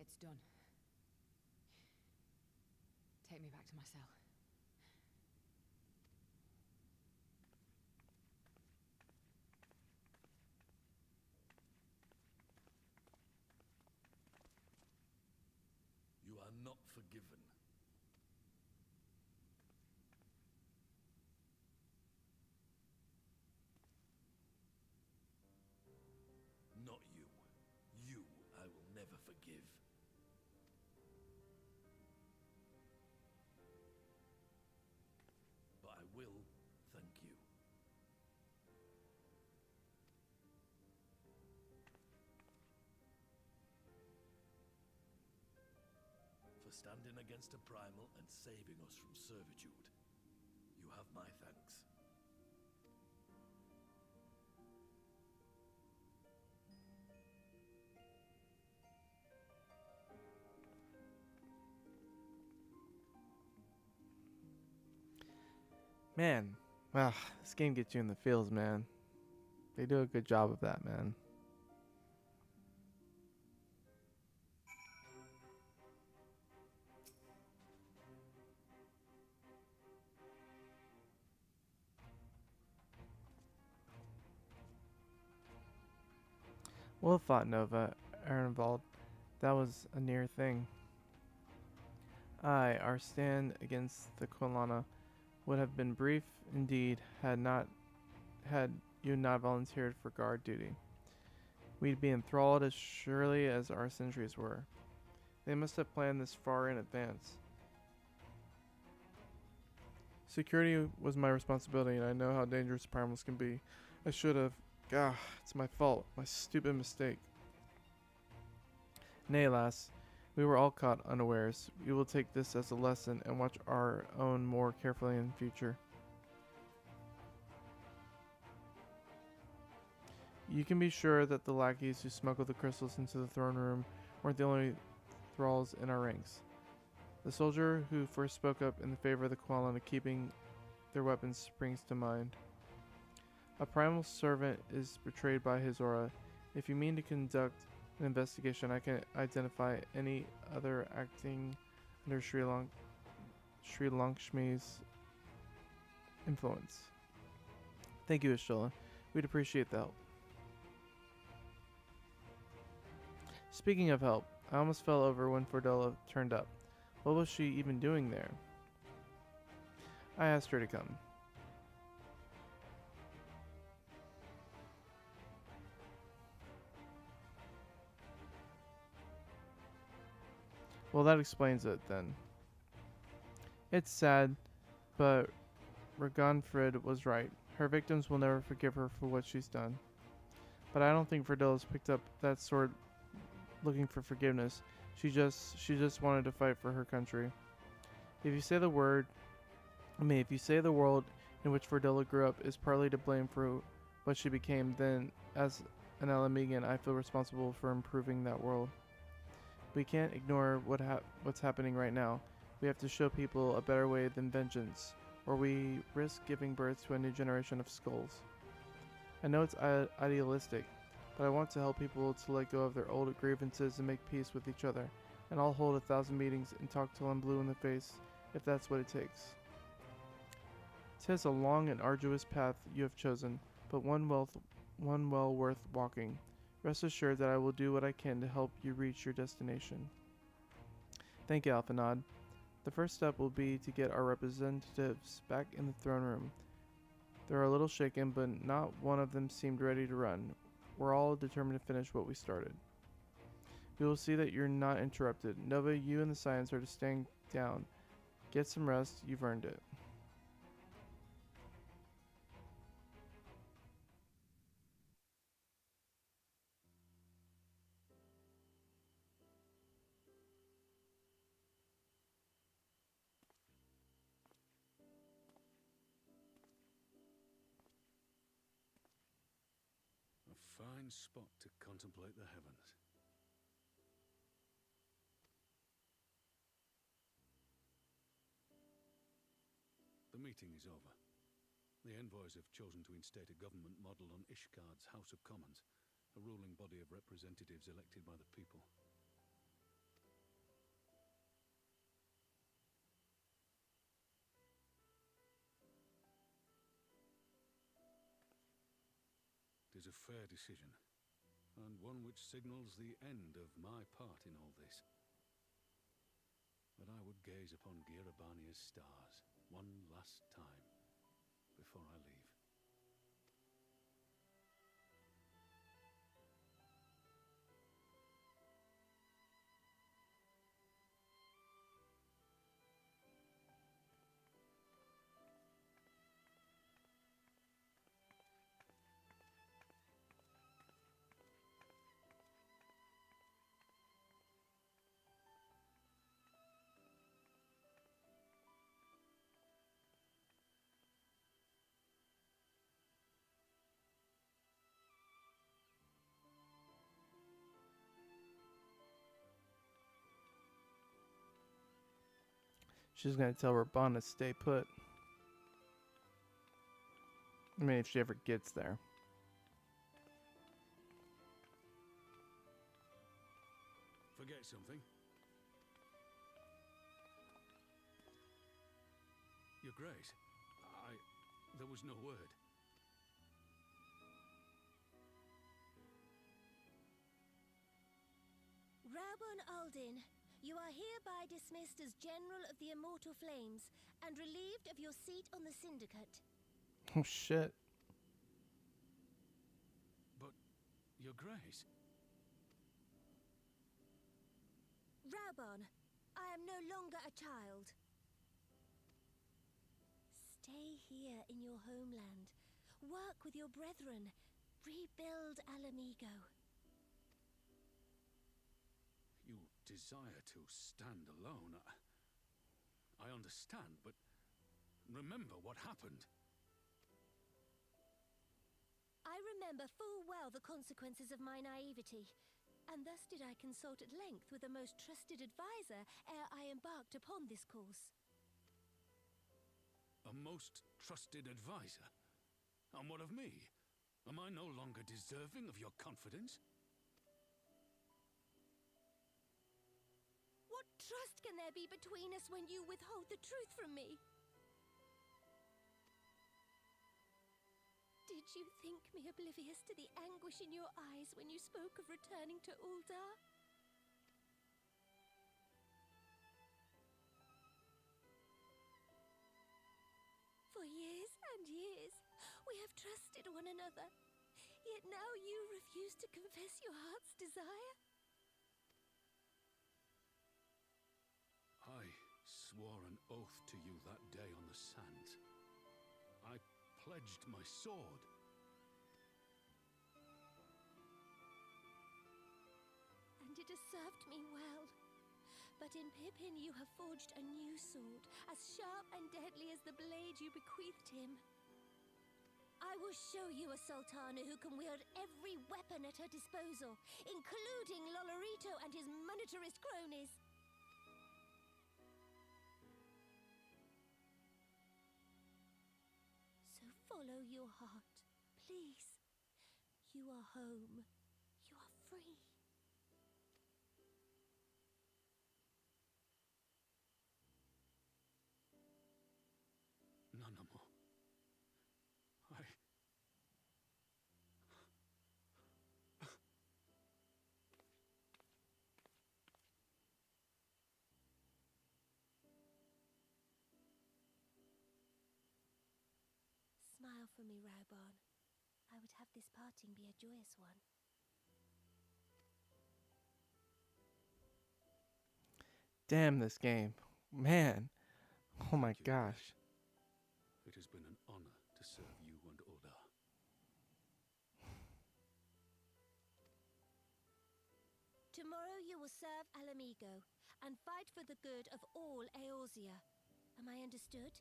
It's done. Take me back to my cell. You are not forgiven. Not you. You I will never forgive. But I will thank you. For standing against a primal and saving us from servitude. You have my thanks. Man, this game gets you in the feels, man. They do a good job of that, man. Well thought, Nova, Ehrenwald. That was a near thing. Aye, our stand against the Kolana would have been brief indeed had you not volunteered for guard duty. We'd be enthralled as surely as our sentries were. They must have planned this far in advance. Security was my responsibility, and I know how dangerous primals can be. I should have. Gah, it's my fault. My stupid mistake. Nay, lass. We were all caught unawares. We will take this as a lesson and watch our own more carefully in future. You can be sure that the lackeys who smuggled the crystals into the throne room weren't the only thralls in our ranks. The soldier who first spoke up in favor of the Kualan keeping their weapons springs to mind. A primal servant is betrayed by his aura. If you mean to conduct an investigation, I can identify any other acting under Sri Lankshmi's influence. Thank you, Ashtola. We'd appreciate the help. Speaking of help, I almost fell over when Fordella turned up. What was she even doing there? I asked her to come. Well, that explains it then. It's sad, but Ragonfrid was right. Her victims will never forgive her for what she's done. But I don't think Verdella's picked up that sword looking for forgiveness. She just wanted to fight for her country. If you say the world in which Verdella grew up is partly to blame for what she became, then as an Alamegan, I feel responsible for improving that world. We can't ignore what's happening right now. We have to show people a better way than vengeance, or we risk giving birth to a new generation of skulls. I know it's idealistic, but I want to help people to let go of their old grievances and make peace with each other, and I'll hold 1,000 meetings and talk till I'm blue in the face, if that's what it takes. 'Tis a long and arduous path you have chosen, but one well worth walking. Rest assured that I will do what I can to help you reach your destination. Thank you, Alphanod. The first step will be to get our representatives back in the throne room. They're a little shaken, but not one of them seemed ready to run. We're all determined to finish what we started. We will see that you're not interrupted. Nova, you and the Science are to stand down. Get some rest, you've earned it. A fine spot to contemplate the heavens. The meeting is over. The envoys have chosen to instate a government model on Ishgard's House of Commons, a ruling body of representatives elected by the people. It is a fair decision, and one which signals the end of my part in all this. That I would gaze upon Girabania's stars one last time before I leave. She's gonna tell Rabana to stay put. I mean, if she ever gets there. Forget something? Your Grace, there was no word. Rabon Aldin, you are hereby dismissed as General of the Immortal Flames and relieved of your seat on the Syndicate. Oh shit. But, Your Grace... Rabon, I am no longer a child. Stay here in your homeland. Work with your brethren. Rebuild Alamigo. You desire to stand alone. I understand, but remember what happened. I remember full well the consequences of my naivety, and thus did I consult at length with a most trusted advisor ere I embarked upon this course. A most trusted advisor? And what of me? Am I no longer deserving of your confidence? What trust can there be between us when you withhold the truth from me? Did you think me oblivious to the anguish in your eyes when you spoke of returning to Uldar? For years and years, we have trusted one another. Yet now you refuse to confess your heart's desire? I swore an oath to you that day on the sands. I pledged my sword. And it has served me well. But in Pippin you have forged a new sword, as sharp and deadly as the blade you bequeathed him. I will show you a Sultana who can wield every weapon at her disposal, including Lolorito and his monetarist cronies. So follow your heart, please. You are home. You are free. Nanamo. Smile for me, Raubon. I would have this parting be a joyous one. Damn this game. Man. Oh my Thank you, gosh. Grace. It has been an honor to serve you and Oda. Tomorrow you will serve Alamigo and fight for the good of all Eorzea. Am I understood?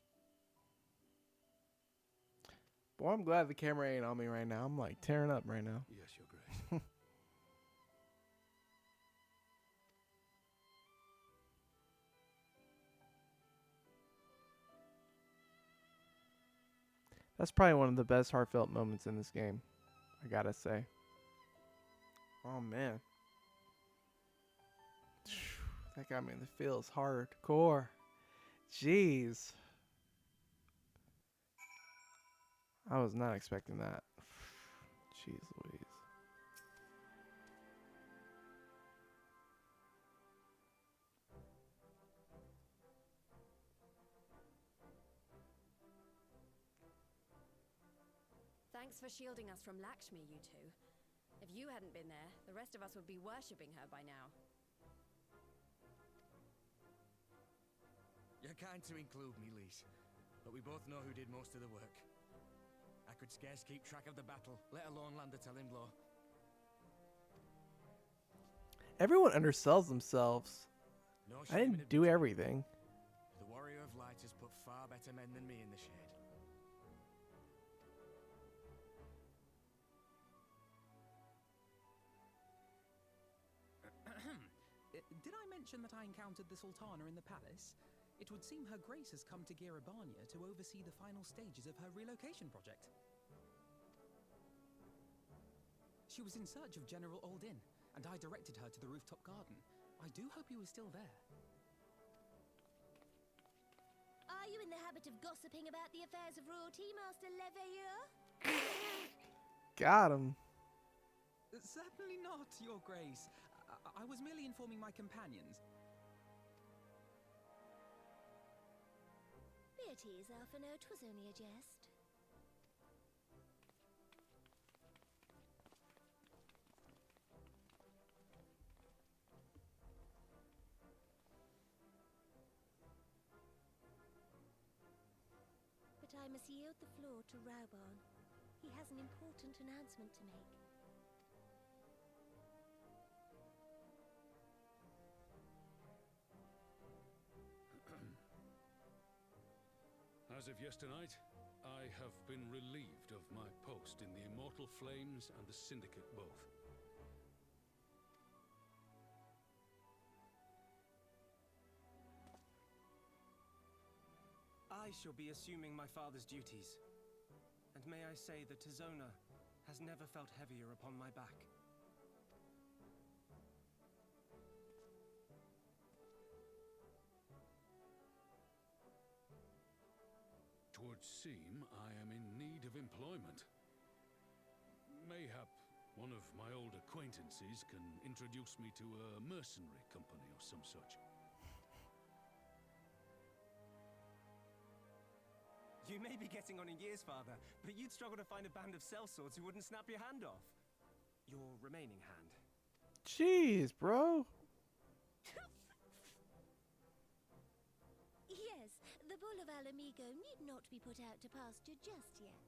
Boy, I'm glad the camera ain't on me right now. I'm like tearing up right now. Yes, Your Grace. That's probably one of the best heartfelt moments in this game, I gotta say. Oh man. That got me in the feels hardcore. Jeez. I was not expecting that. Jeez Louise. Thanks for shielding us from Lakshmi, you two. If you hadn't been there, the rest of us would be worshipping her by now. You're kind to include me, Lise, but we both know who did most of the work. I could scarce keep track of the battle, let alone land a telling blow. Everyone undersells themselves. No I shame in didn't do admitting it. everything. The Warrior of Light has put far better men than me in the shade. Did I mention that I encountered the Sultana in the palace? It would seem Her Grace has come to Girabania to oversee the final stages of her relocation project. She was in search of General Oldin, and I directed her to the rooftop garden. I do hope he was still there. Are you in the habit of gossiping about the affairs of royalty, Master Leveilleur? Got him. Certainly not, Your Grace. I was merely informing my companions. Be at ease, Alphino. 'Twas only a jest. But I must yield the floor to Raubon. He has an important announcement to make. As of yesternight, I have been relieved of my post in the Immortal Flames and the Syndicate both. I shall be assuming my father's duties. And may I say that Tizona has never felt heavier upon my back. Twould seem I am in need of employment. Mayhap one of my old acquaintances can introduce me to a mercenary company or some such. You may be getting on in years, Father, but you'd struggle to find a band of sellswords who wouldn't snap your hand off. Your remaining hand. Jeez, bro. Yes, the bull of Alamigo need not be put out to pasture just yet.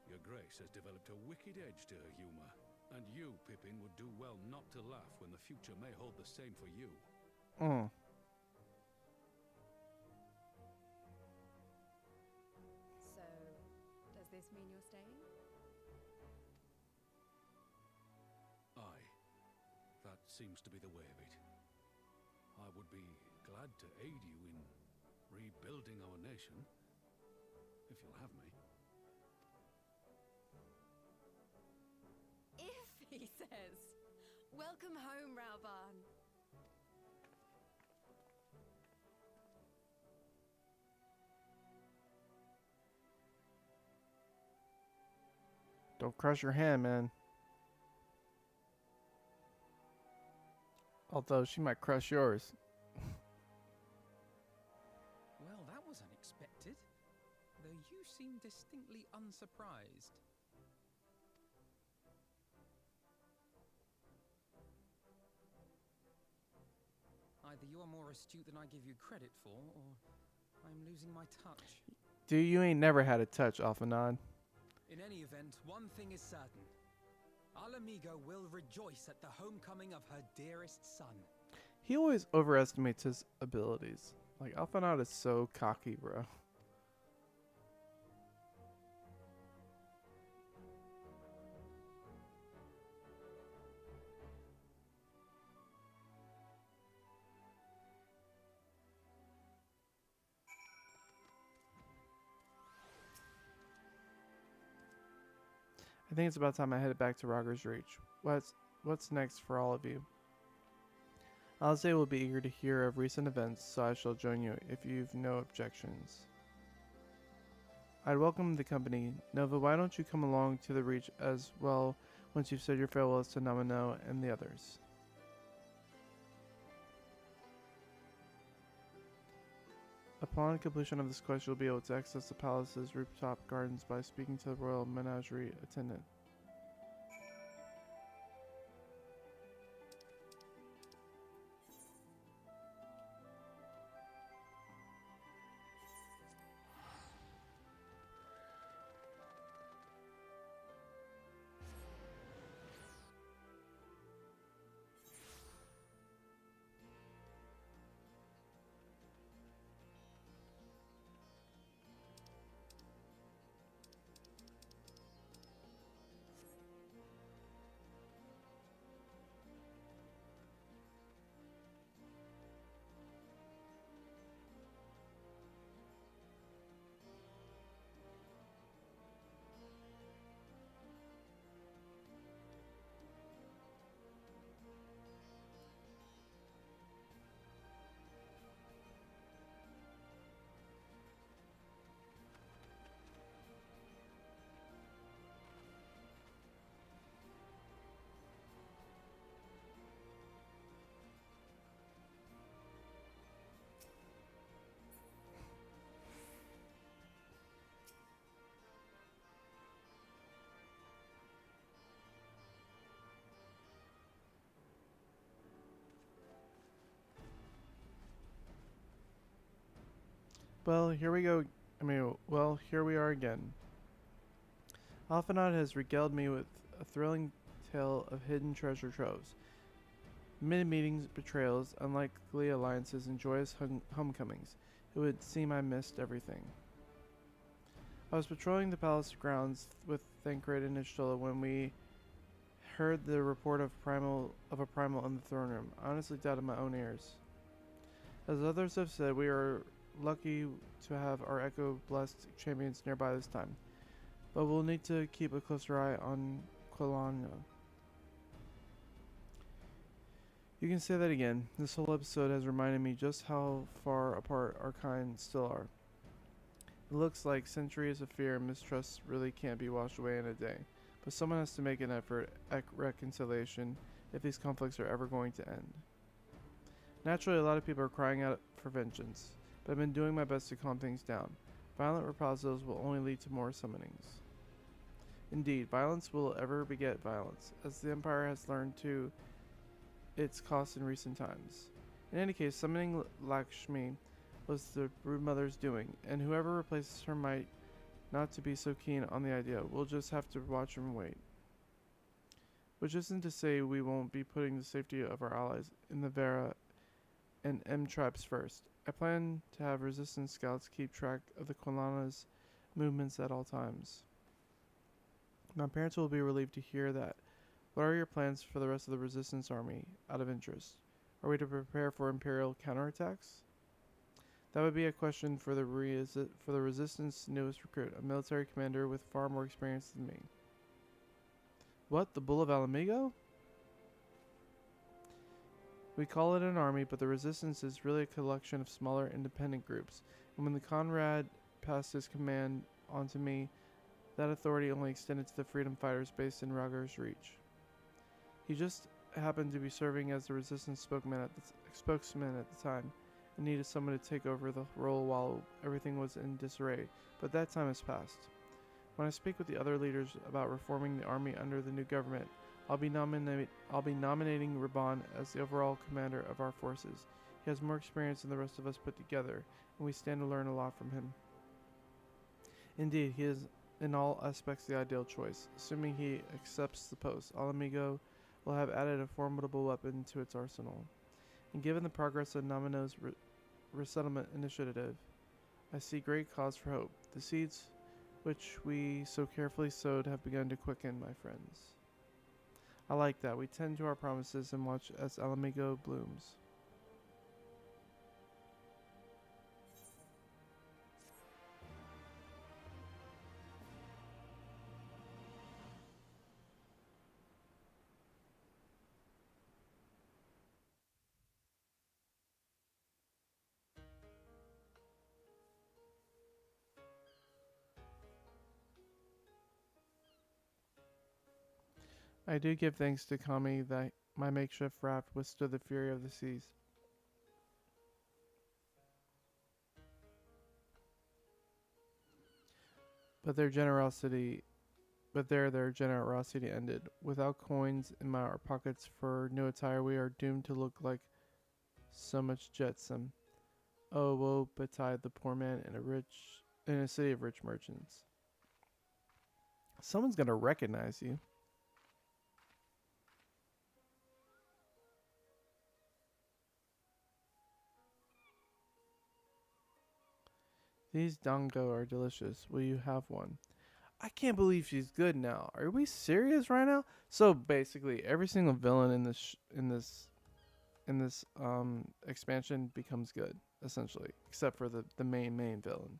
Your Grace has developed a wicked edge to her humor. And you, Pippin, would do well not to laugh when the future may hold the same for you. So, does this mean you're staying? Aye. That seems to be the way of it. I would be glad to aid you in rebuilding our nation, if you'll have me. If, he says. Welcome home, Rauban. Don't crush your hand, man. Although she might crush yours. Well, that was unexpected. Though you seem distinctly unsurprised. Either you are more astute than I give you credit for, or I'm losing my touch. Dude, you ain't never had a touch, Alphanod. In any event, one thing is certain. Alamigo will rejoice at the homecoming of her dearest son. He always overestimates his abilities. Like, Alphanod is so cocky, bro. I think it's about time I headed back to Rogger's Reach. What's next for all of you? Alistair will be eager to hear of recent events, so I shall join you if you've no objections. I'd welcome the company. Nova, why don't you come along to the Reach as well once you've said your farewells to Namino and the others? Upon completion of this quest, you'll be able to access the palace's rooftop gardens by speaking to the royal menagerie attendant. Well, here we go. Here we are again. Alphanod has regaled me with a thrilling tale of hidden treasure troves, mid-meetings, betrayals, unlikely alliances, and joyous homecomings. It would seem I missed everything. I was patrolling the palace grounds with Thancred and Ishtola when we heard the report of a primal in the throne room. I honestly doubted my own ears. As others have said, we are lucky to have our echo-blessed champions nearby this time, but we'll need to keep a closer eye on Quelana. You can say that again. This whole episode has reminded me just how far apart our kind still are. It looks like centuries of fear and mistrust really can't be washed away in a day, but someone has to make an effort at reconciliation if these conflicts are ever going to end. Naturally, a lot of people are crying out for vengeance, but I've been doing my best to calm things down. Violent reprisals will only lead to more summonings. Indeed, violence will ever beget violence, as the Empire has learned to its cost in recent times. In any case, summoning Lakshmi was the brood mother's doing, and whoever replaces her might not to be so keen on the idea. We'll just have to watch and wait. Which isn't to say we won't be putting the safety of our allies in the Vera and M tribes first. I plan to have resistance scouts keep track of the Quilana's movements at all times. My parents will be relieved to hear that. What are your plans for the rest of the resistance army, out of interest? Are we to prepare for Imperial counterattacks? That would be a question for the resistance newest recruit, a military commander with far more experience than me. What? The Bull of Alamigo? We call it an army, but the resistance is really a collection of smaller independent groups. And when the Conrad passed his command on to me, that authority only extended to the freedom fighters based in Ragar's Reach. He just happened to be serving as the resistance spokesman at the time, and needed someone to take over the role while everything was in disarray, but that time has passed. When I speak with the other leaders about reforming the army under the new government, I'll be nominating Raban as the overall commander of our forces. He has more experience than the rest of us put together, and we stand to learn a lot from him. Indeed, he is in all aspects the ideal choice. Assuming he accepts the post, Alamigo will have added a formidable weapon to its arsenal. And given the progress of Namino's resettlement initiative, I see great cause for hope. The seeds which we so carefully sowed have begun to quicken, my friends. I like that. We tend to our promises and watch as Alamigo blooms. I do give thanks to Kami that my makeshift raft withstood the fury of the seas. But their generosity ended. Without coins in our pockets for new attire, we are doomed to look like so much jetsam. Oh, woe betide the poor man in a city of rich merchants. Someone's gonna recognize you. These dango are delicious. Will you have one? I can't believe she's good now. Are we serious right now? So basically, every single villain in this expansion becomes good, essentially, except for the main villain.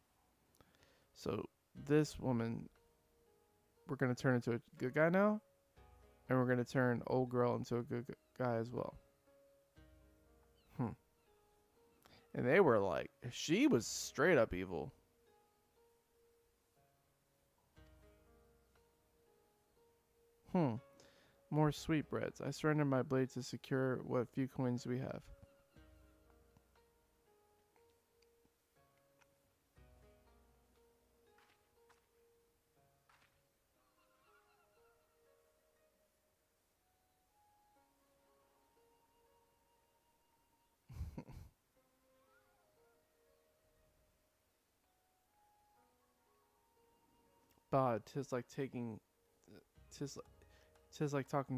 So this woman, we're gonna turn into a good guy now, and we're gonna turn old girl into a good guy as well. And they were like, she was straight up evil. More sweetbreads. I surrender my blade to secure what few coins we have. But tis like talking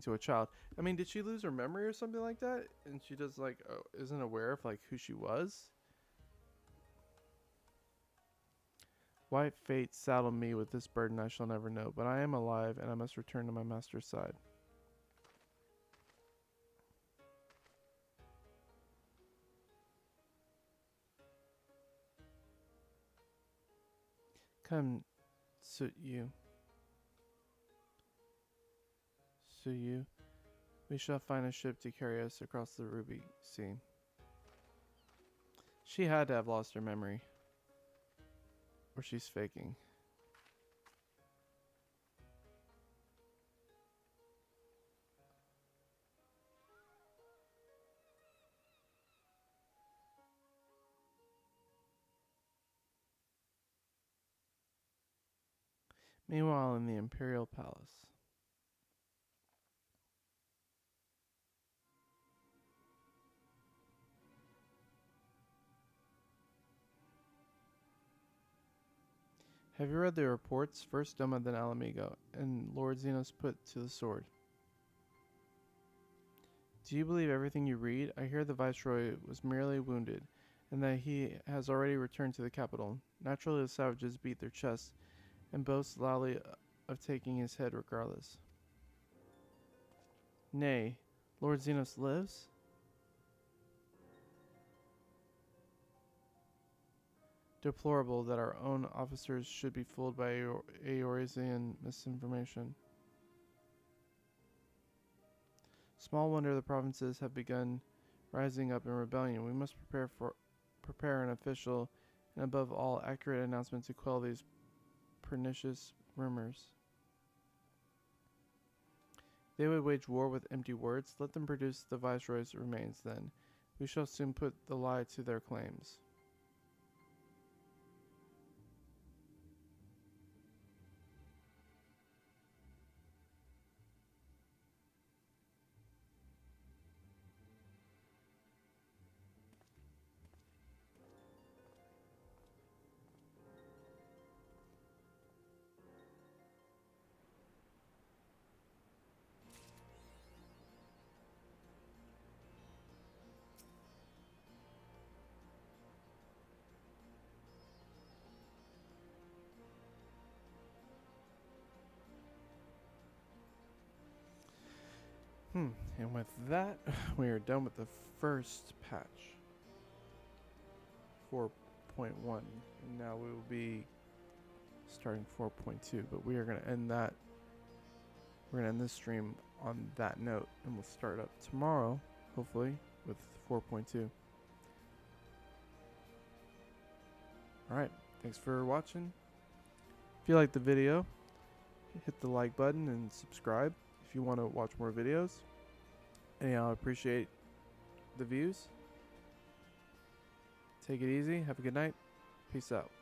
to a child. I mean, did she lose her memory or something like that? And she just like isn't aware of like who she was? Why fate saddled me with this burden I shall never know, but I am alive and I must return to my master's side. Come, Suyu. We shall find a ship to carry us across the Ruby Sea. She had to have lost her memory. Or she's faking. Meanwhile, in the Imperial Palace. Have you read the reports? First Doma, then Alamigo, and Lord Xenos put to the sword. Do you believe everything you read? I hear the Viceroy was merely wounded, and that he has already returned to the capital. Naturally, the savages beat their chests, and boast loudly of taking his head regardless. Nay, Lord Xenos lives? Deplorable that our own officers should be fooled by Eorzean misinformation. Small wonder the provinces have begun rising up in rebellion. We must prepare an official and above all accurate announcement to quell these pernicious rumors. They would wage war with empty words. Let them produce the Viceroy's remains then. We shall soon put the lie to their claims. And with that, we are done with the first patch, 4.1, and now we will be starting 4.2. But we are going to end that. We're going to end this stream on that note, and we'll start up tomorrow, hopefully, with 4.2. All right, thanks for watching. If you liked the video, hit the like button and subscribe if you want to watch more videos. Anyhow, I appreciate the views. Take it easy. Have a good night. Peace out.